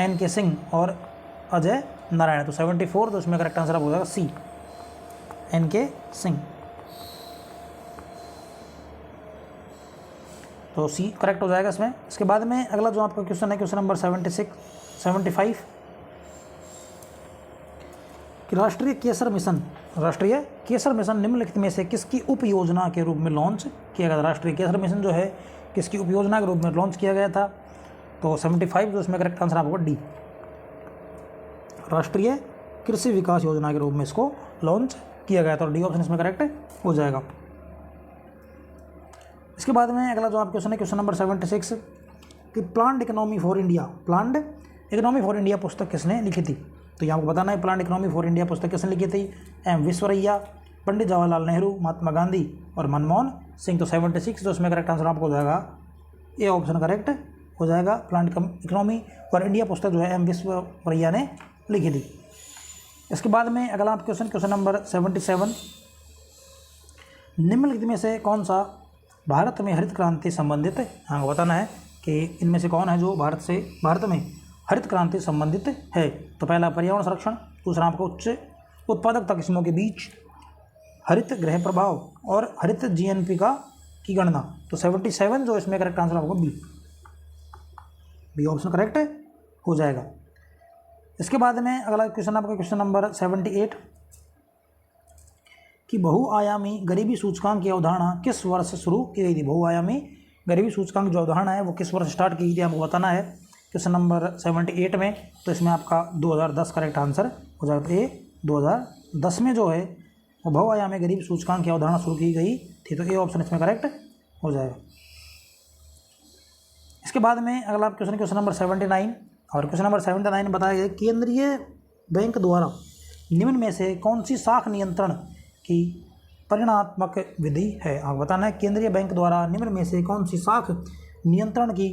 N K. सिंह और अजय नारायण। तो 74 तो इसमें करेक्ट आंसर हो जाएगा सी, एन.के. सिंह। तो सी करेक्ट हो जाएगा इसमें। इसके बाद में अगला जो आपका क्वेश्चन है क्वेश्चन नंबर 75 कि राष्ट्रीय केसर मिशन निम्नलिखित में से किसकी उप योजना के रूप में लॉन्च किया गया था? राष्ट्रीय केसर मिशन जो है किसकी उप योजना के रूप में लॉन्च किया गया था? तो 75 जो इसमें करेक्ट आंसर आपको डी, राष्ट्रीय कृषि विकास योजना के रूप में इसको लॉन्च किया गया था, और डी ऑप्शन इसमें करेक्ट हो जाएगा। इसके बाद में अगला जो आप क्वेश्चन है क्वेश्चन नंबर 76 कि प्लान्ड इकोनॉमी फॉर इंडिया पुस्तक किसने लिखी थी? तो यहाँ आपको बताना है प्लान्ड इकोनॉमी फॉर इंडिया पुस्तक किसने लिखी थी? एम विश्वेश्वरैया, पंडित जवाहरलाल नेहरू, महात्मा गांधी और मनमोहन सिंह। तो 76 जो इसमें करेक्ट आंसर आपको हो जाएगा ए ऑप्शन करेक्ट हो जाएगा। प्लान्ड इकोनॉमी फॉर इंडिया पुस्तक जो है एम विश्वेश्वरैया ने लिखी थी। इसके बाद में अगला आप क्वेश्चन नंबर 77 निम्नलिखित में से कौन सा भारत में हरित क्रांति संबंधित है? हाँ बताना है कि इनमें से कौन है जो भारत में हरित क्रांति संबंधित है। तो पहला पर्यावरण संरक्षण, दूसरा आपको उच्च उत्पादकता किस्मों के बीच हरित गृह प्रभाव और हरित जीएनपी की गणना। तो 77 जो इसमें करेक्ट आंसर आपको बी ऑप्शन करेक्ट हो जाएगा। इसके बाद में अगला क्वेश्चन आपका क्वेश्चन नंबर 78 कि बहुआयामी गरीबी सूचकांक की अवधारणा किस वर्ष शुरू की गई थी? बहुआयामी गरीबी सूचकांक जो अवधारणा है वो किस वर्ष स्टार्ट की गई थी आपको बताना है क्वेश्चन नंबर 78 में। तो इसमें आपका 2010 करेक्ट आंसर हो जाएगा। तो ए 2010 में जो है वो बहुआयामी गरीबी सूचकांक की अवधारणा शुरू की गई थी, तो ए ऑप्शन इसमें करेक्ट हो जाएगा। इसके बाद में अगला क्वेश्चन नंबर 79, और क्वेश्चन नंबर 79 बताया गया केंद्रीय बैंक द्वारा निम्न में से कौन सी शाख नियंत्रण की परिणात्मक विधि है? आपको बताना है केंद्रीय बैंक द्वारा निम्न में से कौन सी शाख नियंत्रण की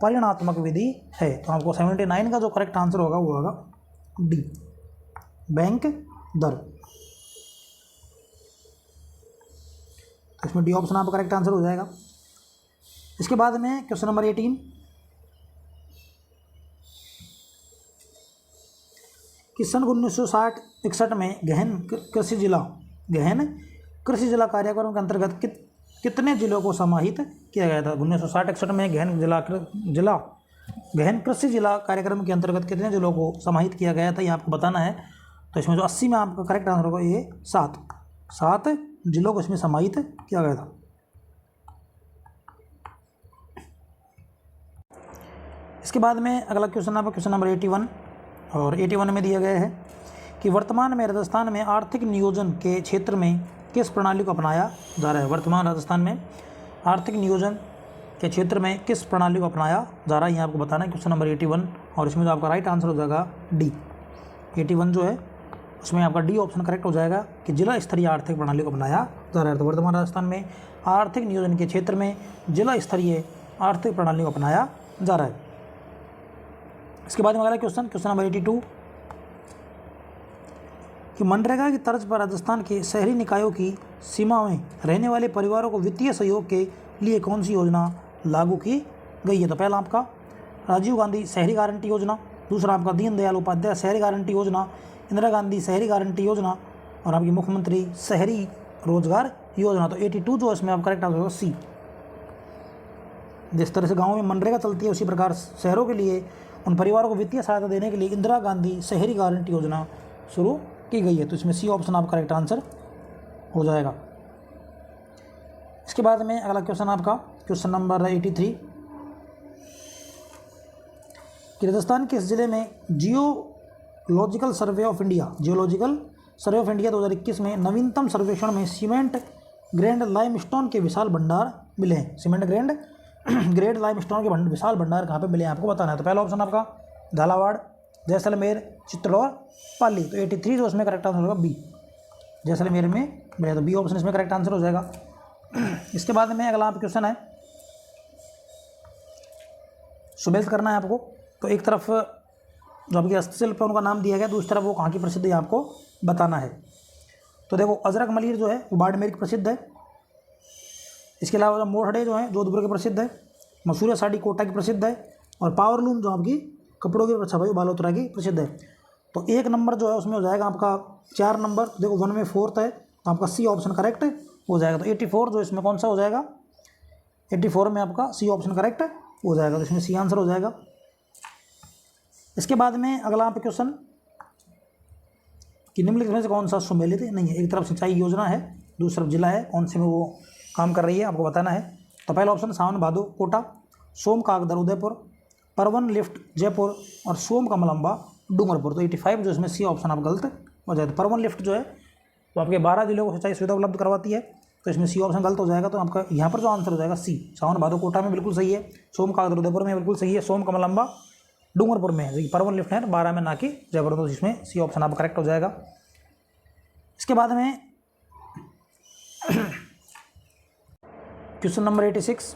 परिणात्मक विधि है? तो आपको 79 का जो करेक्ट आंसर होगा वो होगा डी, बैंक दर। तो इसमें डी ऑप्शन आपका करेक्ट आंसर हो जाएगा। इसके बाद में क्वेश्चन नंबर 18 कि सन 1960-61 में गहन कृषि जिला कार्यक्रम के अंतर्गत कितने जिलों को समाहित किया गया था? 1960-61 में गहन कृषि जिला कार्यक्रम के अंतर्गत कितने जिलों को समाहित किया गया था ये आपको बताना है। तो इसमें जो 80 में आपका करेक्ट आंसर होगा ये 7 जिलों को इसमें समाहित किया गया था। इसके बाद में अगला क्वेश्चन आपका क्वेश्चन नंबर 81, और 81 में दिया गया है कि वर्तमान में राजस्थान में आर्थिक नियोजन के क्षेत्र में किस प्रणाली को अपनाया जा रहा है। वर्तमान राजस्थान में आर्थिक नियोजन के क्षेत्र में किस प्रणाली को अपनाया जा रहा है, ये आपको बताना है क्वेश्चन नंबर 81। और इसमें जो आपका राइट आंसर हो जाएगा डी। 81 जो है उसमें आपका डी ऑप्शन करेक्ट हो जाएगा कि जिला स्तरीय आर्थिक प्रणाली को अपनाया जा रहा है। तो वर्तमान राजस्थान में आर्थिक नियोजन के क्षेत्र में जिला स्तरीय आर्थिक प्रणाली को अपनाया जा रहा है। इसके बाद में अगला क्वेश्चन नंबर 82 कि मनरेगा की तर्ज पर राजस्थान के शहरी निकायों की सीमा में रहने वाले परिवारों को वित्तीय सहयोग के लिए कौन सी योजना लागू की गई है। तो पहला आपका राजीव गांधी शहरी गारंटी योजना, दूसरा आपका दीनदयाल उपाध्याय शहरी गारंटी योजना, इंदिरा गांधी शहरी गारंटी योजना, और आपकी मुख्यमंत्री शहरी रोजगार योजना। तो 82 जो इसमें आप करेक्ट आंसर होगा सी। जिस तरह से गाँव में मनरेगा चलती है उसी प्रकार शहरों के लिए उन परिवारों को वित्तीय सहायता देने के लिए इंदिरा गांधी शहरी गारंटी योजना शुरू की गई है। तो इसमें सी ऑप्शन आपका करेक्ट आंसर हो जाएगा। इसके बाद में अगला क्वेश्चन आपका क्वेश्चन नंबर 83 कि राजस्थान किस जिले में जियोलॉजिकल सर्वे ऑफ इंडिया 2021 में नवीनतम सर्वेक्षण में सीमेंट ग्रेड लाइमस्टोन के विशाल भंडार मिले हैं। सीमेंट ग्रेड लाइमस्टोन के विशाल भंडार कहाँ पे मिले हैं आपको बताना है। तो पहला ऑप्शन आपका झालावाड़, जैसलमेर, चित्तौड़, पाली। तो 83 जो इसमें करेक्ट आंसर होगा बी, जैसलमेर में मिले। तो बी ऑप्शन इसमें करेक्ट आंसर हो जाएगा। इसके बाद में अगला आप क्वेश्चन है सुमेलित करना है आपको। तो एक तरफ जो आपकी हस्तशिल्प है उनका नाम दिया गया, दूसरी तरफ वो कहाँ की प्रसिद्ध है आपको बताना है। तो देखो अजरक मलिर जो है वो बाड़मेर की प्रसिद्ध है। इसके अलावा मोरहड़े जो है जोधपुर के प्रसिद्ध है, मसूरिया साड़ी कोटा की प्रसिद्ध है, और पावरलूम जो आपकी कपड़ों की छपाई बालोतरा की प्रसिद्ध है। तो 1 नंबर जो है उसमें हो जाएगा आपका 4 नंबर। देखो 1 में 4th है तो आपका सी ऑप्शन करेक्ट हो जाएगा। तो 84 जो इसमें कौन सा हो जाएगा, 84 में आपका सी ऑप्शन करेक्ट हो जाएगा। तो इसमें सी आंसर हो जाएगा। इसके बाद में अगला आप क्वेश्चन कि निम्नलिखित में से कौन सा सुमेलित नहीं है। एक तरफ सिंचाई योजना है, दूसरी तरफ जिला है, कौन से में वो काम कर रही है आपको बताना है। तो पहला ऑप्शन सावन भादो कोटा, सोम कागदर उदयपुर, परवन लिफ्ट जयपुर, और सोम कमलम्बा डूंगरपुर। तो 85 जो इसमें सी ऑप्शन आप गलत हो जाए। तो परवन लिफ्ट जो है वो आपके 12 जिलों को सिंचाई सुविधा उपलब्ध करवाती है। तो इसमें सी ऑप्शन गलत हो जाएगा। तो आपका यहाँ पर जो आंसर हो जाएगा सी, सावन भादो कोटा में बिल्कुल सही है, सोम कागदर उदयपुर में बिल्कुल सही है, सोम कमलम्बा डूंगरपुर में है, परवन लिफ्ट है 12 में ना कि जयपुर। तो जिसमें सी ऑप्शन आप करेक्ट हो जाएगा। इसके बाद में क्वेश्चन नंबर 86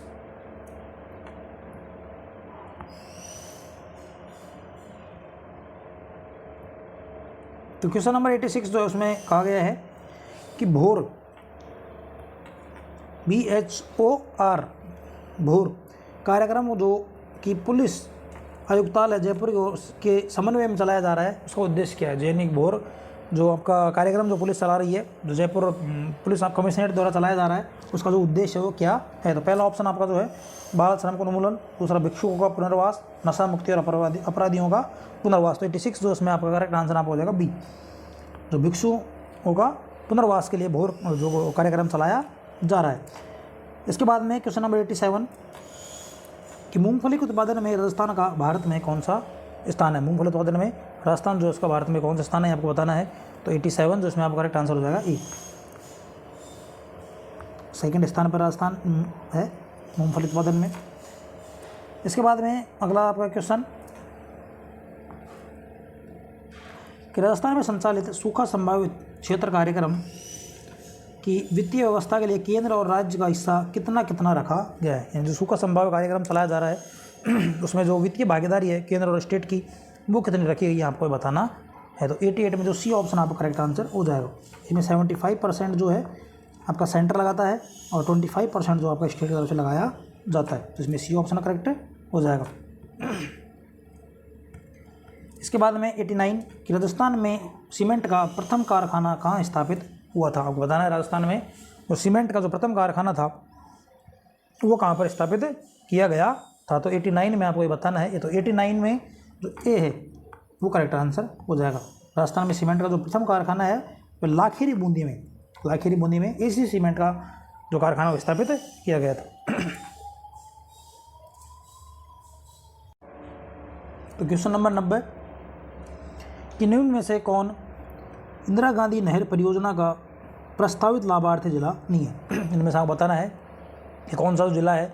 तो क्वेश्चन नंबर 86 जो है उसमें कहा गया है कि भोर BHOR भोर कार्यक्रम जो कि पुलिस आयुक्तालय जयपुर के समन्वय में चलाया जा रहा है, उसका उद्देश्य क्या है। जैनिक भोर जो आपका कार्यक्रम जो पुलिस चला रही है, जो जयपुर पुलिस कमिश्नरेट द्वारा चलाया जा रहा है, उसका जो उद्देश्य है वो क्या है। तो पहला ऑप्शन आपका जो है बाल श्रम का उन्मूलन, दूसरा भिक्षुकों का पुनर्वास, नशा मुक्ति और अपराधियों का पुनर्वास। तो 86 जो इसमें आपका करेक्ट आंसर आपको हो जाएगा बी, जो भिक्षुकों का पुनर्वास के लिए भोर जो कार्यक्रम चलाया जा रहा है। इसके बाद में क्वेश्चन नंबर 87 कि मूंगफली के उत्पादन में राजस्थान का भारत में कौन सा स्थान है। मूंगफली उत्पादन में राजस्थान जो उसका भारत में कौन सा स्थान है आपको बताना है। तो 87 जो इसमें आपका करेक्ट आंसर हो जाएगा ई, सेकंड स्थान पर राजस्थान है मूंगफली उत्पादन में। इसके बाद में अगला आपका क्वेश्चन कि राजस्थान में संचालित सूखा संभावित क्षेत्र कार्यक्रम की वित्तीय व्यवस्था के लिए केंद्र और राज्य का हिस्सा कितना कितना रखा गया है। यानी जो सूखा संभाव्य कार्यक्रम चलाया जा रहा है उसमें जो वित्तीय भागीदारी है केंद्र और स्टेट की वो कितनी रखी गई है आपको बताना है। तो 88 में जो सी ऑप्शन आपका करेक्ट आंसर हो जाएगा। इसमें 75% जो है आपका सेंटर लगाता है और 25% जो आपका स्टेट की तरफ से लगाया जाता है। तो इसमें सी ऑप्शन करेक्ट हो जाएगा। इसके बाद में 89 कि राजस्थान में सीमेंट का प्रथम कारखाना कहाँ स्थापित हुआ था। आपको बताना है राजस्थान में जो सीमेंट का जो प्रथम कारखाना था वो कहाँ पर स्थापित किया गया था। तो 89 में आपको ये बताना है। ये तो 89 में जो ए है वो करेक्ट आंसर हो जाएगा। राजस्थान में सीमेंट का जो प्रथम कारखाना है वो लाखेरी बूंदी में एसी सीमेंट का जो कारखाना वो स्थापित किया गया था। तो क्वेश्चन नंबर 90 कि निम्न में से कौन इंदिरा गांधी नहर परियोजना का प्रस्तावित लाभार्थी जिला नहीं है। इनमें से आपको बताना है कि कौन सा जो जिला है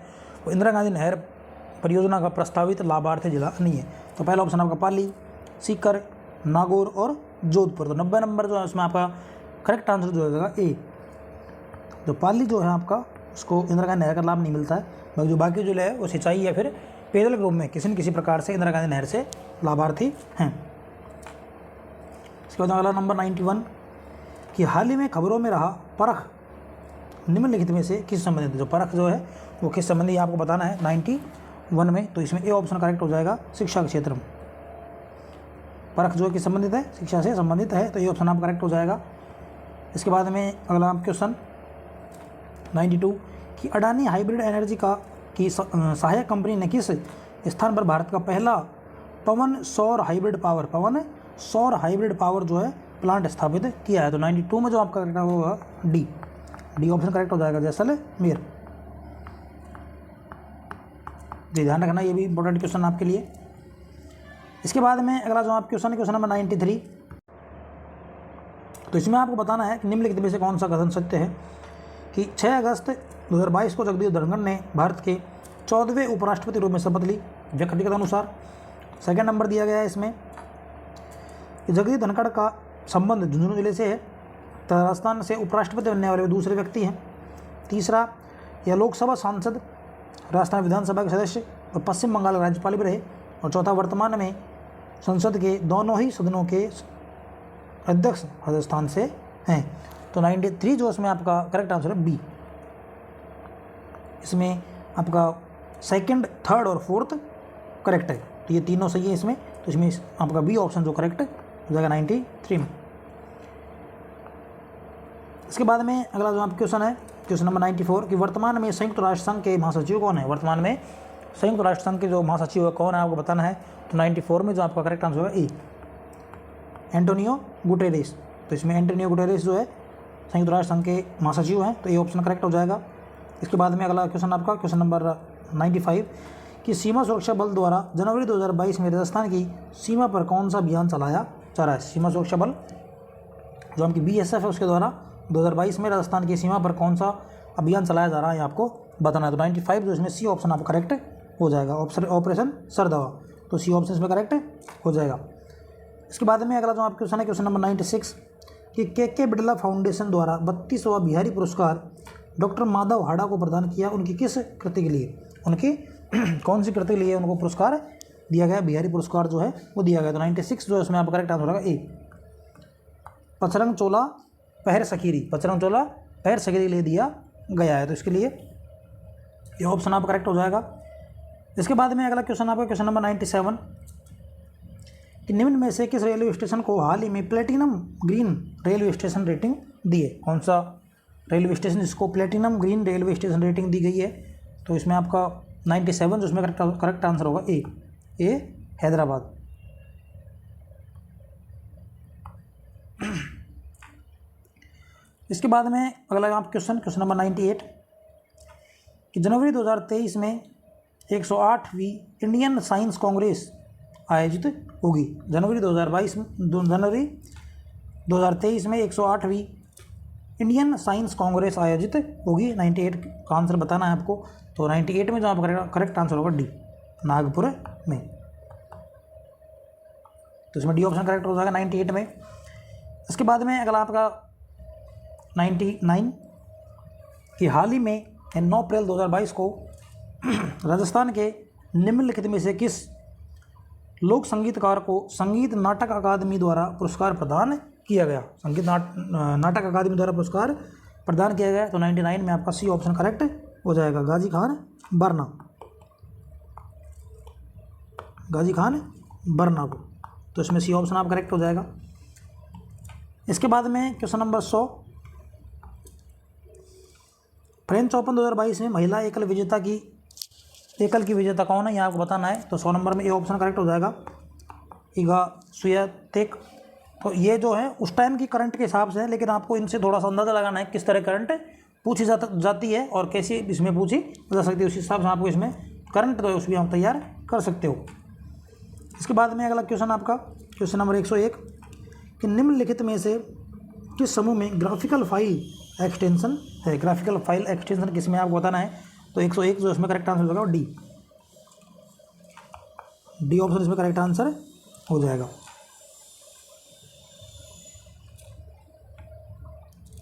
वो इंदिरा गांधी नहर परियोजना का प्रस्तावित लाभार्थी जिला नहीं है। तो पहला ऑप्शन आपका पाली, सीकर, नागौर और जोधपुर। तो 90 नंबर जो है उसमें आपका करेक्ट आंसर जो होगा ए। जो पाली जो है आपका उसको इंदिरा गांधी नहर का लाभ नहीं मिलता है, बाकी जो बाकी जिले है वो सिंचाई या फिर पेयजल के रूप में किसी न किसी प्रकार से इंदिरा गांधी नहर से लाभार्थी हैं। इसके बाद अगला नंबर 91 कि हाल ही में खबरों में रहा परख निम्नलिखित में से किस संबंधित है। जो परख जो है वो किस संबंधी आपको बताना है 91 में। तो इसमें ए ऑप्शन करेक्ट हो जाएगा, शिक्षा के क्षेत्र में। परख जो किस संबंधित है, शिक्षा से संबंधित है, तो ये ऑप्शन आप करेक्ट हो जाएगा। इसके बाद में अगला क्वेश्चन 92 कि अडानी हाइब्रिड एनर्जी की सहायक कंपनी ने किस स्थान पर भारत का पहला पवन सौर हाइब्रिड पावर जो है प्लांट स्थापित किया है। तो 92 में जो आपका करेक्ट होगा डी ऑप्शन करेक्ट हो जाएगा, जैसलमेर। जी ध्यान रखना, ये भी इंपॉर्टेंट क्वेश्चन आपके लिए। इसके बाद में अगला जो आप क्वेश्चन है क्वेश्चन नंबर 93। तो इसमें आपको बताना है कि निम्नलिखित में से कौन सा कथन सत्य है कि 6 अगस्त 2022 को जगदीप धनखड़ ने भारत के 14वें उपराष्ट्रपति रूप में शपथ ली व्यक्तिगत अनुसार। सेकंड नंबर दिया गया है इसमें कि जगदीप धनखड़ का संबंध झुंझुनू जिले से है, तथा राजस्थान से उपराष्ट्रपति बनने वाले दूसरे व्यक्ति हैं। तीसरा, यह लोकसभा सांसद, राजस्थान विधानसभा के सदस्य और पश्चिम बंगाल राज्यपाल भी रहे। और चौथा, वर्तमान में संसद के दोनों ही सदनों के अध्यक्ष राजस्थान से हैं। तो 93 जो इसमें आपका करेक्ट आंसर है बी। इसमें आपका सेकंड, थर्ड और फोर्थ करेक्ट है, तो ये तीनों सही है इसमें। तो इसमें आपका बी ऑप्शन जो करेक्ट हो जाएगा 93 में। इसके बाद में अगला जो आप क्वेश्चन है क्वेश्चन नंबर 94 कि वर्तमान में संयुक्त राष्ट्र संघ के महासचिव कौन है। वर्तमान में संयुक्त राष्ट्र संघ के जो महासचिव है कौन है आपको बताना है। तो 94 में जो आपका करेक्ट आंसर होगा ए, एंटोनियो गुटेरेस। तो इसमें एंटोनियो गुटेरेस जो है संयुक्त राष्ट्र संघ के महासचिव हैं, तो ये ऑप्शन करेक्ट हो जाएगा। इसके बाद में अगला क्वेश्चन आपका क्वेश्चन नंबर 95 कि सीमा सुरक्षा बल द्वारा जनवरी 2022 में राजस्थान की सीमा पर कौन सा अभियान चलाया जा रहा है। सीमा सुरक्षा बल जो आपकी BSF है उसके द्वारा 2022 में राजस्थान की सीमा पर कौन सा अभियान चलाया जा रहा है आपको बताना है। तो 95 जो इसमें सी ऑप्शन आपको करेक्ट हो जाएगा, ऑपरेशन सरदवा। तो सी ऑप्शन इसमें करेक्ट हो जाएगा। इसके बाद में अगला जो आप क्वेश्चन है क्वेश्चन नंबर 96 कि के बिड़ला फाउंडेशन द्वारा 32वां बिहारी पुरस्कार डॉक्टर माधव हाड़ा को प्रदान किया, उनकी किस कृति के लिए, उनकी कौन सी कृति के लिए उनको पुरस्कार दिया गया, बिहारी पुरस्कार जो है वो दिया गया। तो 96 जो है उसमें आपका करेक्ट आंसर होगा ए, पचरंग चोला पहर सकीरी, पचरंग चोला पहर सकीरी के लिए दिया गया है। तो इसके लिए ये ऑप्शन आपका करेक्ट हो जाएगा। इसके बाद में अगला क्वेश्चन आपका क्वेश्चन नंबर 97 कि निम्न में से किस रेलवे स्टेशन को हाल ही में platinum green railway station rating दी है। कौन सा रेलवे स्टेशन जिसको platinum green railway station rating दी गई है। तो इसमें आपका 97 जो इसमें करेक्ट आंसर होगा ए हैदराबाद। इसके बाद में अगला आप क्वेश्चन नंबर 98 कि जनवरी 2023 में 108वीं इंडियन साइंस कांग्रेस आयोजित होगी। जनवरी 2023 में 108वीं इंडियन साइंस कांग्रेस आयोजित होगी। 98 का आंसर बताना है आपको। तो 98 में जो आपका करेक्ट आंसर होगा डी, नागपुर में। तो इसमें डी ऑप्शन करेक्ट हो जाएगा 98 में। इसके बाद में अगला आपका 99 कि हाल ही में 9 अप्रैल 2022 को राजस्थान के निम्नलिखित में से किस लोक संगीतकार को संगीत नाटक अकादमी द्वारा पुरस्कार प्रदान किया गया। संगीत नाटक अकादमी द्वारा पुरस्कार प्रदान किया गया। तो 99 में आपका सी ऑप्शन करेक्ट हो जाएगा, गाजी खान बरना को। तो इसमें सी ऑप्शन आप करेक्ट हो जाएगा। इसके बाद में क्वेश्चन नंबर 100 फ्रेंच ओपन 2022 में महिला एकल की विजेता कौन है, ये आपको बताना है। तो 100 नंबर में ये ऑप्शन करेक्ट हो जाएगा, इगा स्वियातेक। तो ये जो है उस टाइम की करंट के हिसाब से है, लेकिन आपको इनसे थोड़ा सा अंदाज़ा लगाना है किस तरह करंट पूछी जाती है और कैसी इसमें पूछी जा सकती है। उस हिसाब से आपको इसमें करंट तो उसमें आप तैयार कर सकते हो। इसके बाद में अगला क्वेश्चन आपका क्वेश्चन नंबर 101 कि निम्नलिखित में से किस समूह में ग्राफिकल फाइल एक्सटेंशन है। ग्राफिकल फाइल एक्सटेंशन किस में आपको बताना है। तो 101 जो इसमें करेक्ट आंसर हो जाएगा डी ऑप्शन इसमें करेक्ट आंसर हो जाएगा।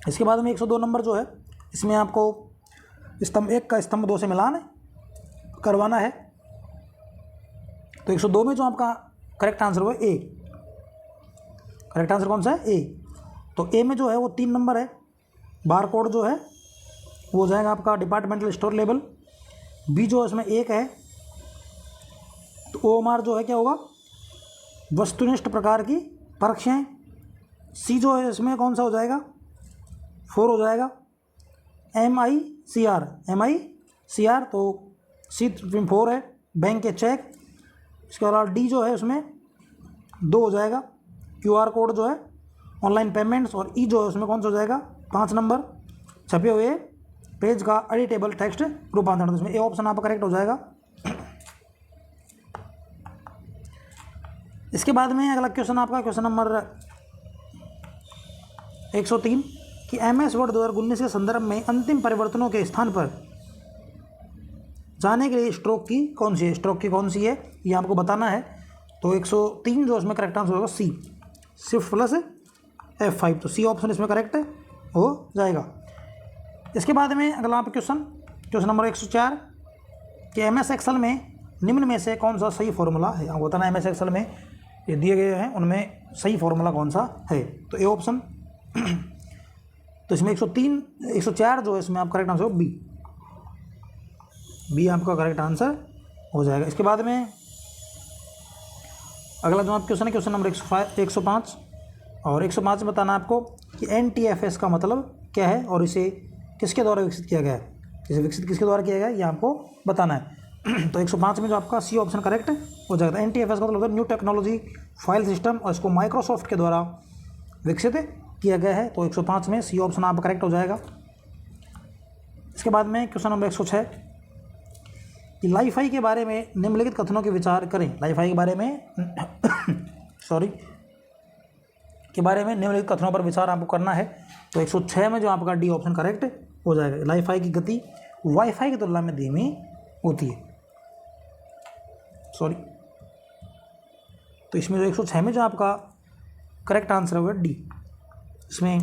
इसके बाद में 102 नंबर जो है इसमें आपको स्तंभ 1 का स्तंभ 2 से मिलान करवाना है। तो 102 में जो आपका करेक्ट आंसर हुआ ए। करेक्ट आंसर कौन सा है? ए। तो ए में जो है वो 3 नंबर है। बार कोड जो है वो हो जाएगा आपका डिपार्टमेंटल स्टोर लेवल। बी जो इसमें 1 है। तो OMR जो है क्या होगा? वस्तुनिष्ठ प्रकार की परीक्षाएं। सी जो है इसमें कौन सा हो जाएगा? 4 हो जाएगा। MICR तो सी 4 है। बैंक के चेक। इसके अलावा डी जो है उसमें 2 हो जाएगा। QR कोड जो है ऑनलाइन पेमेंट्स। और ई जो है उसमें कौन सा हो जाएगा? 5 नंबर छपे हुए पेज का एडिटेबल टेक्स्ट रूपांतरण। इसमें ए ऑप्शन आपका करेक्ट हो जाएगा। इसके बाद में अगला क्वेश्चन आपका क्वेश्चन नंबर 103 कि MS वर्ड 2019 के संदर्भ में अंतिम परिवर्तनों के स्थान पर जाने के लिए स्ट्रोक की कौन सी है? स्ट्रोक की कौन सी है ये आपको बताना है। तो 103 जो इसमें करेक्ट आंसर होगा सी, शिफ्ट प्लस F5। तो सी ऑप्शन इसमें करेक्ट हो जाएगा। इसके बाद में अगला आप क्वेश्चन नंबर 104 कि MS एक्सेल में निम्न में से कौन सा सही फॉर्मूला है। आपको बताना है MS एक्सेल में ये दिए गए हैं उनमें सही फॉर्मूला कौन सा है। तो ए ऑप्शन तो इसमें 104 जो है इसमें आप करेक्ट आंसर हो बी आपका करेक्ट आंसर हो जाएगा। इसके बाद में अगला जो आप क्वेश्चन है क्वेश्चन नंबर 105 और 105 में बताना आपको कि NTFS का मतलब क्या है और इसे किसके द्वारा विकसित किया गया है। इसे विकसित किसके द्वारा किया गया है ये आपको बताना है। तो 105 में जो आपका सी ऑप्शन करेक्ट हो जाएगा। NTFS का मतलब होता है न्यू टेक्नोलॉजी फाइल सिस्टम और इसको माइक्रोसॉफ्ट के द्वारा विकसित किया गया है। तो 105 में सी ऑप्शन आपका करेक्ट हो जाएगा। इसके बाद में क्वेश्चन नंबर 106 कि लाईफाई के बारे में निम्नलिखित कथनों के विचार करें। लाईफाई के बारे में निम्नलिखित कथनों पर विचार आपको करना है। तो 106 में जो आपका डी ऑप्शन करेक्ट हो जाएगा। लाईफाई की गति वाईफाई की तुलना में धीमी होती है। तो इसमें जो 106 में जो आपका करेक्ट आंसर होगा डी। इसमें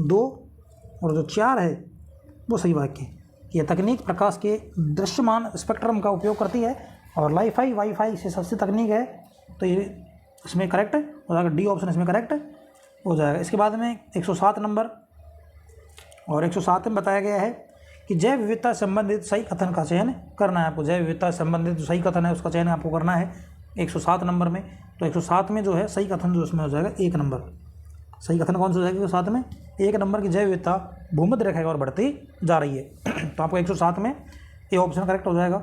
2 और जो 4 है वो सही वाक्य है। यह तकनीक प्रकाश के दृश्यमान स्पेक्ट्रम का उपयोग करती है और लाईफाई वाईफाई से सस्ती तकनीक है। तो ये इसमें करेक्ट हो जाएगा। डी ऑप्शन इसमें करेक्ट हो जाएगा। इसके बाद में 107 नंबर और 107 में बताया गया है कि जैव विविधता संबंधित सही कथन का चयन करना है आपको। जैव विविधता संबंधित जो सही कथन है उसका चयन आपको करना है 107 नंबर में। तो 107 में जो है सही कथन जो उसमें हो जाएगा 1 नंबर। सही कथन कौन सा हो जाएगा 107 में? 1 नंबर की जैव विविधता भूमध्य रेखा की ओर बढ़ती जा रही है। तो आपको 107 में ए ऑप्शन करेक्ट हो जाएगा।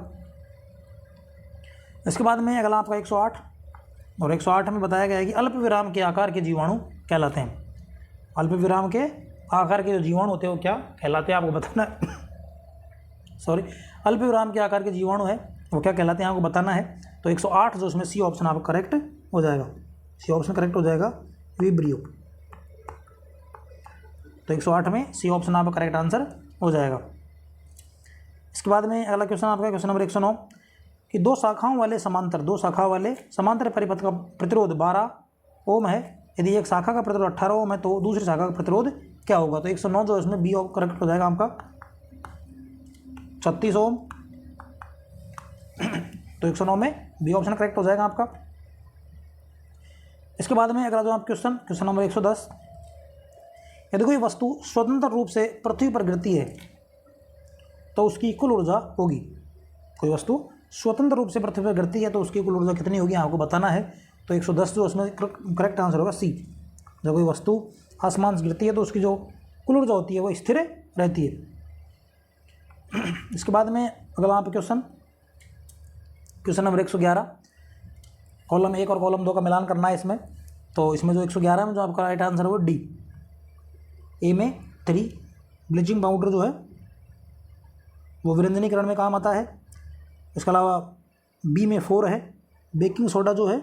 इसके बाद में अगला आपका 108 और 108 में बताया गया है कि अल्प विराम के आकार के जीवाणु कहलाते हैं। अल्प विराम के आकार के जो जीवाणु होते हैं वो क्या कहलाते हैं आपको बताना है। अल्प विराम के आकार के जीवाणु है वो क्या कहलाते हैं आपको बताना है। तो 108 जो उसमें सी ऑप्शन आपका करेक्ट हो जाएगा। सी ऑप्शन करेक्ट हो जाएगा विब्रियो। तो 108 में सी ऑप्शन आपका करेक्ट आंसर हो जाएगा। इसके बाद में अगला क्वेश्चन आपका क्वेश्चन नंबर 109 कि दो शाखाओं वाले समांतर परिपथ का प्रतिरोध 12 ओम है। यदि एक शाखा का प्रतिरोध 18 ओम है तो दूसरी शाखा का प्रतिरोध क्या होगा। तो 109 जो इसमें बी करेक्ट हो जाएगा आपका 36 ओम। तो 109 में बी ऑप्शन करेक्ट हो जाएगा आपका। इसके बाद में अगला जो आप क्वेश्चन नंबर 110 यदि कोई वस्तु स्वतंत्र रूप से पृथ्वी पर गिरती है तो उसकी कुल ऊर्जा होगी। कोई वस्तु स्वतंत्र रूप से पृथ्वी पर गिरती है तो उसकी कुल ऊर्जा कितनी होगी आपको बताना है। तो 110 जो उसमें करेक्ट आंसर होगा सी। जब कोई वस्तु आसमान से गिरती है तो उसकी जो कुल ऊर्जा होती है वो स्थिर रहती है। इसके बाद में अगला आप क्वेश्चन नंबर 111 कॉलम 1 और कॉलम 2 का मिलान करना है इसमें। तो इसमें जो 111 में जो आपका राइट आंसर है वो डी। ए में 3 ब्लीचिंग पाउडर जो है वो विरंजनीकरण में काम आता है। इसके अलावा बी में 4 है बेकिंग सोडा जो है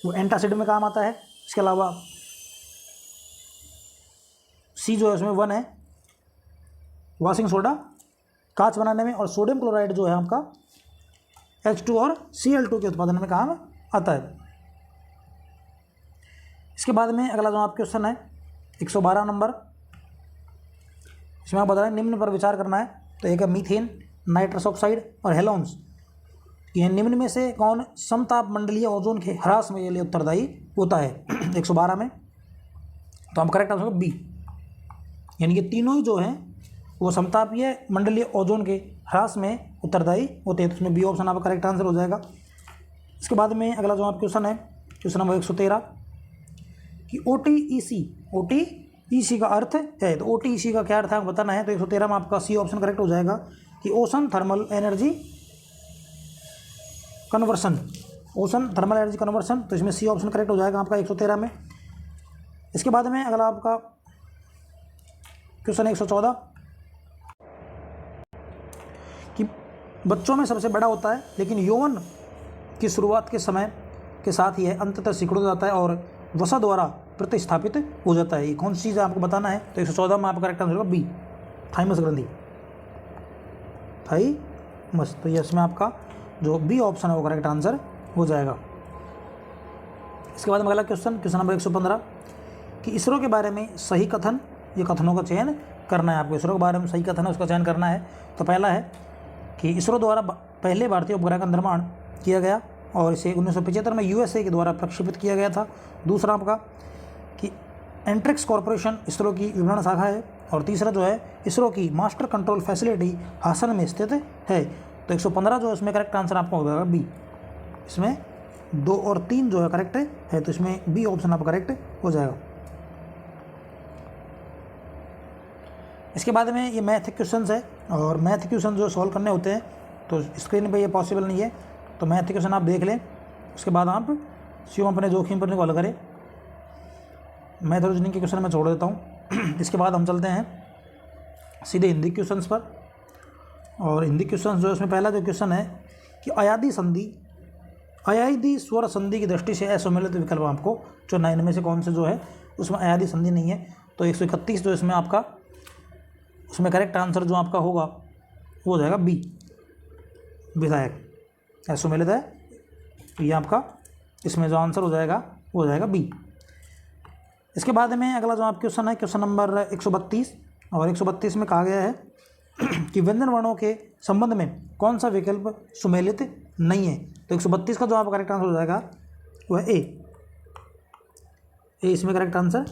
वो एंटासिड में काम आता है। इसके अलावा सी जो है उसमें 1 है वॉशिंग सोडा कांच बनाने में, और सोडियम क्लोराइड जो है आपका H2 और Cl2 के उत्पादन में काम आता है। इसके बाद में अगला जो आपका क्वेश्चन है 112 नंबर, इसमें आप बता रहे हैं निम्न पर विचार करना है। तो एक है मीथेन, नाइट्रस ऑक्साइड और हेलोन्स, ये निम्न में से कौन समताप मंडलीय ओजोन के ह्रास में लिए उत्तरदायी होता है 112 में। तो हम करेक्ट आंसर होगा बी, यानी कि तीनों ही जो हैं वो समतापीय मंडलीय ओजोन के ह्रास में उत्तरदायी होते हैं। तो उसमें बी ऑप्शन आपका करेक्ट आंसर हो जाएगा। इसके बाद में अगला जो आप क्वेश्चन है क्वेश्चन नंबर 113 कि OTEC का अर्थ है। तो OTEC का क्या अर्थ है आपको बताना है। तो 113 में आपका सी ऑप्शन करेक्ट हो जाएगा कि ocean thermal energy conversion, ocean thermal energy conversion. तो इसमें सी ऑप्शन करेक्ट हो जाएगा आपका 113 में। इसके बाद में अगला आपका क्वेश्चन 114 कि बच्चों में सबसे बड़ा होता है लेकिन यौवन की शुरुआत के समय के साथ ही अंततः सिकुड़ जाता है और वसा द्वारा प्रतिस्थापित हो जाता है। ये कौन सी चीज़ आपको बताना है। तो 114 में आपका करेक्ट आंसर होगा बी, थाइमस ग्रंथि, थाइमस। तो ये इसमें आपका जो बी ऑप्शन है वो करेक्ट आंसर हो जाएगा। इसके बाद में अगला क्वेश्चन नंबर 115 कि इसरो के बारे में सही कथन, ये कथनों का चयन करना है आपको। इसरो के बारे में सही कथन है उसका चयन करना है। तो पहला है कि इसरो द्वारा पहले भारतीय उपग्रह का निर्माण किया गया और इसे 1975 में USA के द्वारा प्रक्षेपित किया गया था। दूसरा आपका कि एंट्रिक्स कॉरपोरेशन इसरो की विपणन शाखा है। और तीसरा जो है इसरो की मास्टर कंट्रोल फैसिलिटी हासन में स्थित है। तो 115 जो है इसमें करेक्ट आंसर आपको हो जाएगा बी। इसमें 2 और 3 जो है करेक्ट है, तो इसमें बी ऑप्शन आपका करेक्ट हो जाएगा। इसके बाद में ये मैथ क्वेश्चंस है और मैथ क्वेश्चन जो सॉल्व करने होते हैं तो स्क्रीन पे ये पॉसिबल नहीं है। तो मैथ क्वेश्चन आप देख लें, उसके बाद आप स्वयं अपने जोखिम पर हल करें। मैथ और रीजनिंग के क्वेश्चन मैं छोड़ देता हूँ। इसके बाद हम चलते हैं सीधे हिंदी क्वेश्चंस पर। और हिंदी क्वेश्चन जो इसमें पहला जो क्वेश्चन है कि अयादी स्वर संधि की दृष्टि से असम्मिलित विकल्प आपको चुनना है। इनमें से कौन से जो है उसमें अयादी संधि नहीं है। तो 131 जो इसमें आपका उसमें करेक्ट आंसर जो आपका होगा वो हो जाएगा बी, विधायक असम्मिलित है। तो ये आपका इसमें जो आंसर हो जाएगा वो हो जाएगा बी। इसके बाद में अगला जो आप क्वेश्चन है क्वेश्चन नंबर 132 और 132 में कहा गया है कि व्यंजन वर्णों के संबंध में कौन सा विकल्प सुमेलित नहीं है। तो 132 का जो आपका करेक्ट आंसर हो जाएगा वो है ए, इसमें करेक्ट आंसर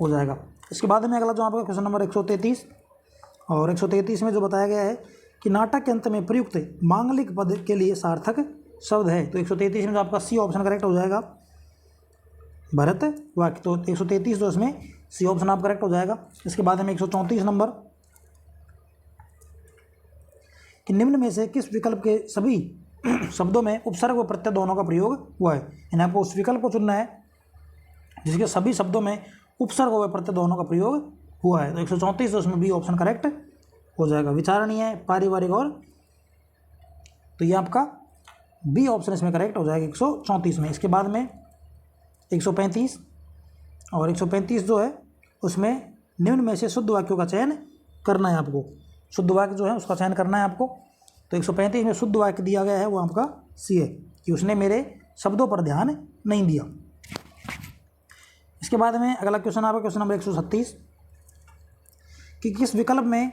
हो जाएगा। इसके बाद में अगला जो आपका क्वेश्चन नंबर 133 और 133 में जो बताया गया है कि नाटक के अंत में प्रयुक्त मांगलिक पद के लिए सार्थक शब्द है। तो 133 में जो आपका सी ऑप्शन करेक्ट हो जाएगा भरत वाक्य। तो 133 जो इसमें सी ऑप्शन आप करेक्ट हो जाएगा। इसके बाद में 134 नंबर कि निम्न में से किस विकल्प के सभी शब्दों में उपसर्ग व प्रत्यय दोनों का प्रयोग हुआ है। यानी आपको उस विकल्प को चुनना है जिसके सभी शब्दों में उपसर्ग व प्रत्यय दोनों का प्रयोग हुआ है। तो 134 तो उसमें बी ऑप्शन करेक्ट हो जाएगा। विचारणीय, पारिवारिक और, तो ये आपका बी ऑप्शन इसमें करेक्ट हो जाएगा 134 में। इसके बाद में 135 और 135 जो है उसमें निम्न में से शुद्ध वाक्यों का चयन करना है आपको। शुद्ध वाक्य जो है उसका चयन करना है आपको। तो 135 में शुद्ध वाक्य दिया गया है वो आपका सी है कि उसने मेरे शब्दों पर ध्यान नहीं दिया। इसके बाद में अगला क्वेश्चन आपका क्वेश्चन नंबर 136 कि किस विकल्प में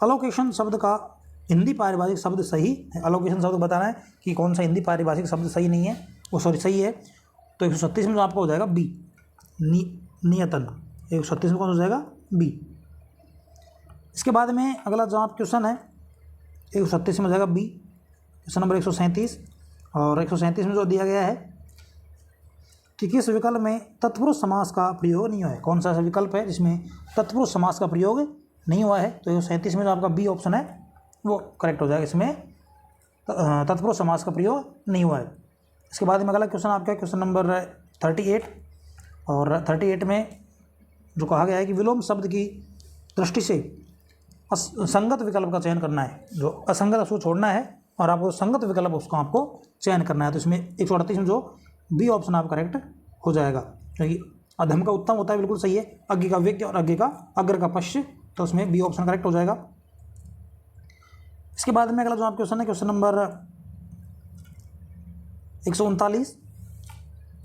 अलोकेशन शब्द का हिंदी पारिभाषिक शब्द सही है। अलोकेशन शब्द बताना है कि कौन सा हिंदी पारिभाषिक शब्द सही नहीं है, वो सही है। तो 136 में जो आपका हो जाएगा बी, नियतन। 136 में कौन हो जाएगा बी। इसके बाद में अगला जो आप क्वेश्चन है 136 में हो जाएगा बी, क्वेश्चन नंबर 137 और 137 में जो दिया गया है कि किस विकल्प में तत्पुरुष समास का प्रयोग नहीं हुआ है। कौन सा ऐसा विकल्प है जिसमें तत्पुरुष समास का प्रयोग नहीं हुआ है। तो 137 में जो आपका बी ऑप्शन है वो करेक्ट हो जाएगा। इसमें तत्पुरुष समास का प्रयोग नहीं हुआ है। इसके बाद में अगला क्वेश्चन आपका क्वेश्चन नंबर 38 और 38 में जो कहा गया है कि विलोम शब्द की दृष्टि से संगत विकल्प का चयन करना है। जो असंगत उसको छोड़ना है और आपको संगत विकल्प उसको आपको चयन करना है। तो इसमें 138 में जो बी ऑप्शन आप करेक्ट हो जाएगा, क्योंकि अधम का उत्तम होता है, बिल्कुल सही है। अग्नि का व्यक्ति और अग्नि का अग्र का पश्य, तो उसमें बी ऑप्शन करेक्ट हो जाएगा। इसके बाद में अगला जो आप क्वेश्चन है क्वेश्चन नंबर 139।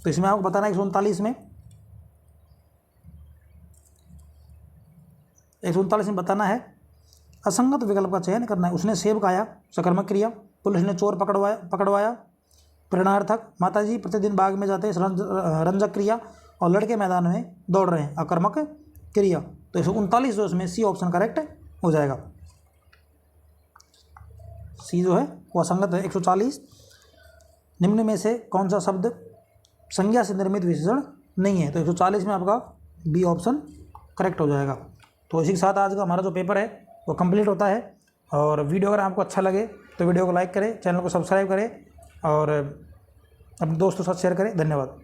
तो इसमें आपको बताना है 139 में बताना है असंगत विकल्प का चयन करना है। उसने सेब खाया, सकर्मक क्रिया। पुलिस ने चोर पकड़वाया, प्रेरणार्थक। माताजी प्रतिदिन बाग में जाते हैं, रंजक क्रिया। और लड़के मैदान में दौड़ रहे हैं, आक्रामक क्रिया। तो 139 जो इसमें सी ऑप्शन करेक्ट हो जाएगा। सी जो है वो असंगत है। 140, निम्न में से कौन सा शब्द संज्ञा से निर्मित विशेषण नहीं है? तो 140 में आपका बी ऑप्शन करेक्ट हो जाएगा। तो इसी के साथ आज का हमारा जो पेपर है वो कंप्लीट होता है। और वीडियो अगर आपको अच्छा लगे तो वीडियो को लाइक करें, चैनल को सब्सक्राइब करें और अपने दोस्तों के साथ शेयर करें। धन्यवाद।